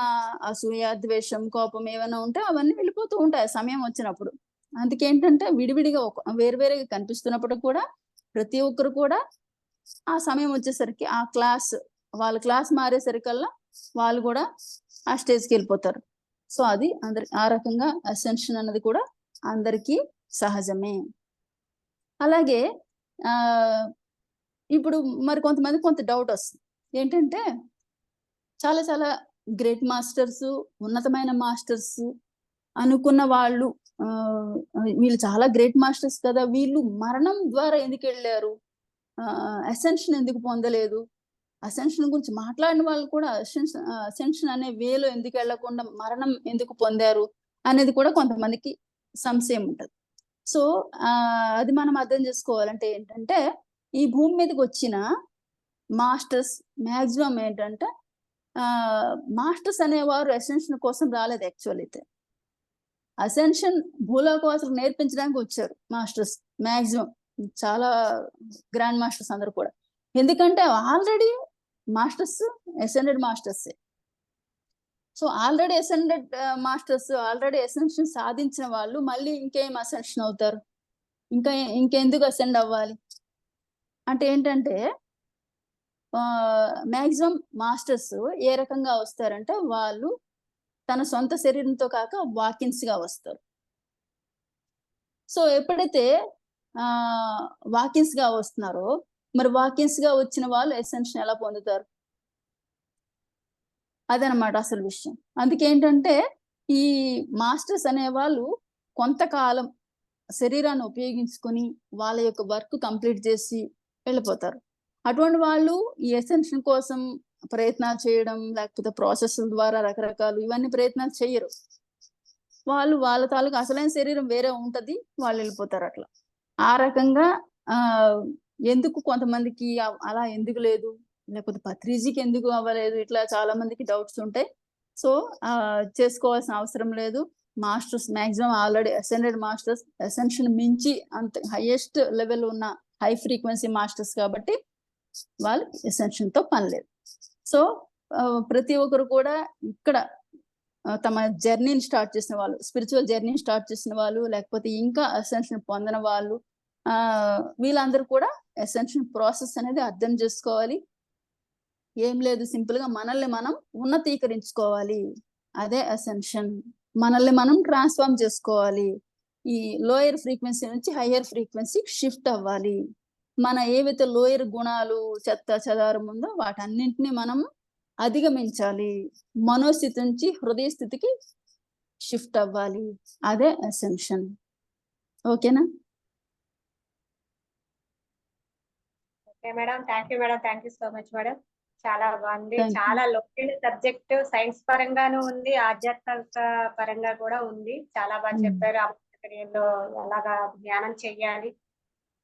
Speaker 2: అసూయ, ద్వేషం, కోపం ఏమైనా ఉంటే అవన్నీ వెళ్ళిపోతూ ఉంటాయి సమయం వచ్చినప్పుడు. అందుకేంటంటే విడివిడిగా వేరువేరుగా కనిపిస్తున్నప్పుడు కూడా ప్రతి ఒక్కరు కూడా ఆ సమయం వచ్చేసరికి వాళ్ళ క్లాస్ మారేసరికల్లా వాళ్ళు కూడా ఆ స్టేజ్కి వెళ్ళిపోతారు. సో అది ఆ రకంగా అసెన్షన్ అన్నది కూడా అందరికీ సహజమే. అలాగే ఇప్పుడు మరి కొంతమంది కొంత డౌట్ వస్తుంది. ఏంటంటే చాలా చాలా గ్రేట్ మాస్టర్స్, ఉన్నతమైన మాస్టర్స్ అనుకున్న వాళ్ళు వీళ్ళు చాలా గ్రేట్ మాస్టర్స్ కదా, వీళ్ళు మరణం ద్వారా ఎందుకు వెళ్ళారు, అసెన్షన్ ఎందుకు పొందలేదు, అసెన్షన్ గురించి మాట్లాడిన వాళ్ళు కూడా అసెన్షన్ అనే వేలో ఎందుకు వెళ్లకుండా మరణం ఎందుకు పొందారు అనేది కూడా కొంతమందికి సంశయం ఉంటది. సో అది మనం అర్థం చేసుకోవాలంటే ఏంటంటే ఈ భూమి మీదకి వచ్చిన మాస్టర్స్ మాక్సిమం ఏంటంటే మాస్టర్స్ అనేవారు అసెన్షన్ కోసం రాలేదు. యాక్చువల్ అయితే అసెన్షన్ భూలోకవాసులకు నేర్పించడానికి వచ్చారు మాస్టర్స్. మాక్సిమం చాలా గ్రాండ్ మాస్టర్స్ అందరూ కూడా. ఎందుకంటే ఆల్రెడీ మాస్టర్స్ అసెండెడ్ మాస్టర్సే. So already ascended masters, already ascension సాధించిన వాళ్ళు మళ్ళీ ఇంకేం అసెన్షన్ అవుతారు, ఇంకెందుకు అసెండ్ అవ్వాలి అంటే ఏంటంటే మాక్సిమం మాస్టర్స్ ఏ రకంగా వస్తారంటే వాళ్ళు తన సొంత శరీరంతో కాక వాకిన్స్ గా వస్తారు. సో ఎప్పుడైతే వాకిన్స్ గా వస్తున్నారో మరి వాకిన్స్ గా వచ్చిన వాళ్ళు అసెన్షన్ ఎలా పొందుతారు, అదనమాట అసలు విషయం. అందుకేంటంటే ఈ మాస్టర్స్ అనే వాళ్ళు కొంతకాలం శరీరాన్ని ఉపయోగించుకొని వాళ్ళ యొక్క వర్క్ కంప్లీట్ చేసి వెళ్ళిపోతారు. అటువంటి వాళ్ళు ఈ అసెన్షన్ కోసం ప్రయత్నాలు చేయడం, లేకపోతే ప్రాసెస్ ద్వారా రకరకాలు ఇవన్నీ ప్రయత్నాలు చేయరు. వాళ్ళ తాలూకు అసలైన శరీరం వేరే ఉంటది, వాళ్ళు వెళ్ళిపోతారు అట్లా. ఆ రకంగా ఎందుకు కొంతమందికి అలా ఎందుకు లేదు, లేకపోతే పత్రిజీకి ఎందుకు అవ్వలేదు, ఇట్లా చాలా మందికి డౌట్స్ ఉంటాయి. సో చేసుకోవాల్సిన అవసరం లేదు. Masters maximum already ascended masters, ascension మించి అంత హైయెస్ట్ లెవెల్ ఉన్న హై ఫ్రీక్వెన్సీ మాస్టర్స్ కాబట్టి వాళ్ళకి ascension తో పని లేదు. సో ప్రతి ఒక్కరు కూడా ఇక్కడ తమ జర్నీని స్టార్ట్ చేసిన వాళ్ళు, స్పిరిచువల్ జర్నీని స్టార్ట్ చేసిన వాళ్ళు, లేకపోతే ఇంకా అసెన్షన్ పొందిన వాళ్ళు, వీళ్ళందరూ కూడా అసెన్షన్ ప్రాసెస్ అనేది అర్థం చేసుకోవాలి. ఏం లేదు, సింపుల్ గా మనల్ని మనం ఉన్నతీకరించుకోవాలి. అదే అసెన్షన్. మనల్ని మనం ట్రాన్స్ఫార్మ్ చేసుకోవాలి. ఈ లోయర్ ఫ్రీక్వెన్సీ నుంచి హయ్యర్ ఫ్రీక్వెన్సీకి షిఫ్ట్ అవ్వాలి. మన ఏవైతే లోయర్ గుణాలు, చెత్త చెదారం ఉందో వాటన్నింటినీ మనం అధిగమించాలి. మనోస్థితి నుంచి హృదయ స్థితికి షిఫ్ట్ అవ్వాలి. అదే అసెన్షన్. ఓకేనా?
Speaker 1: Okay madam, thank you madam, thank you so much madam. చాలా బాగుంది.
Speaker 2: Thank you.
Speaker 1: చాలా లోతైన సబ్జెక్ట్, సైన్స్ పరంగాను ఉంది, ఆధ్యాత్మిక పరంగా కూడా ఉంది. చాలా బాగా చెప్పారు. అమృతక్రియలో ఎలాగా ధ్యానం చెయ్యాలి,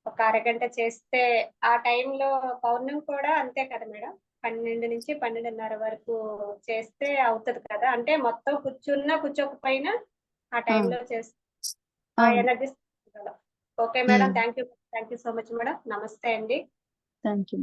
Speaker 1: ఒక అరగంట చేస్తే ఆ టైంలో పౌర్ణమి కూడా అంతే కదా మేడం, 12 నుంచి 12:30 వరకు చేస్తే అవుతుంది కదా, అంటే మొత్తం కూర్చోకపోయినా ఆ టైంలో చేస్తే ఆ energy. Okay madam, thank you so much madam. నమస్తే అండి.
Speaker 2: Thank you.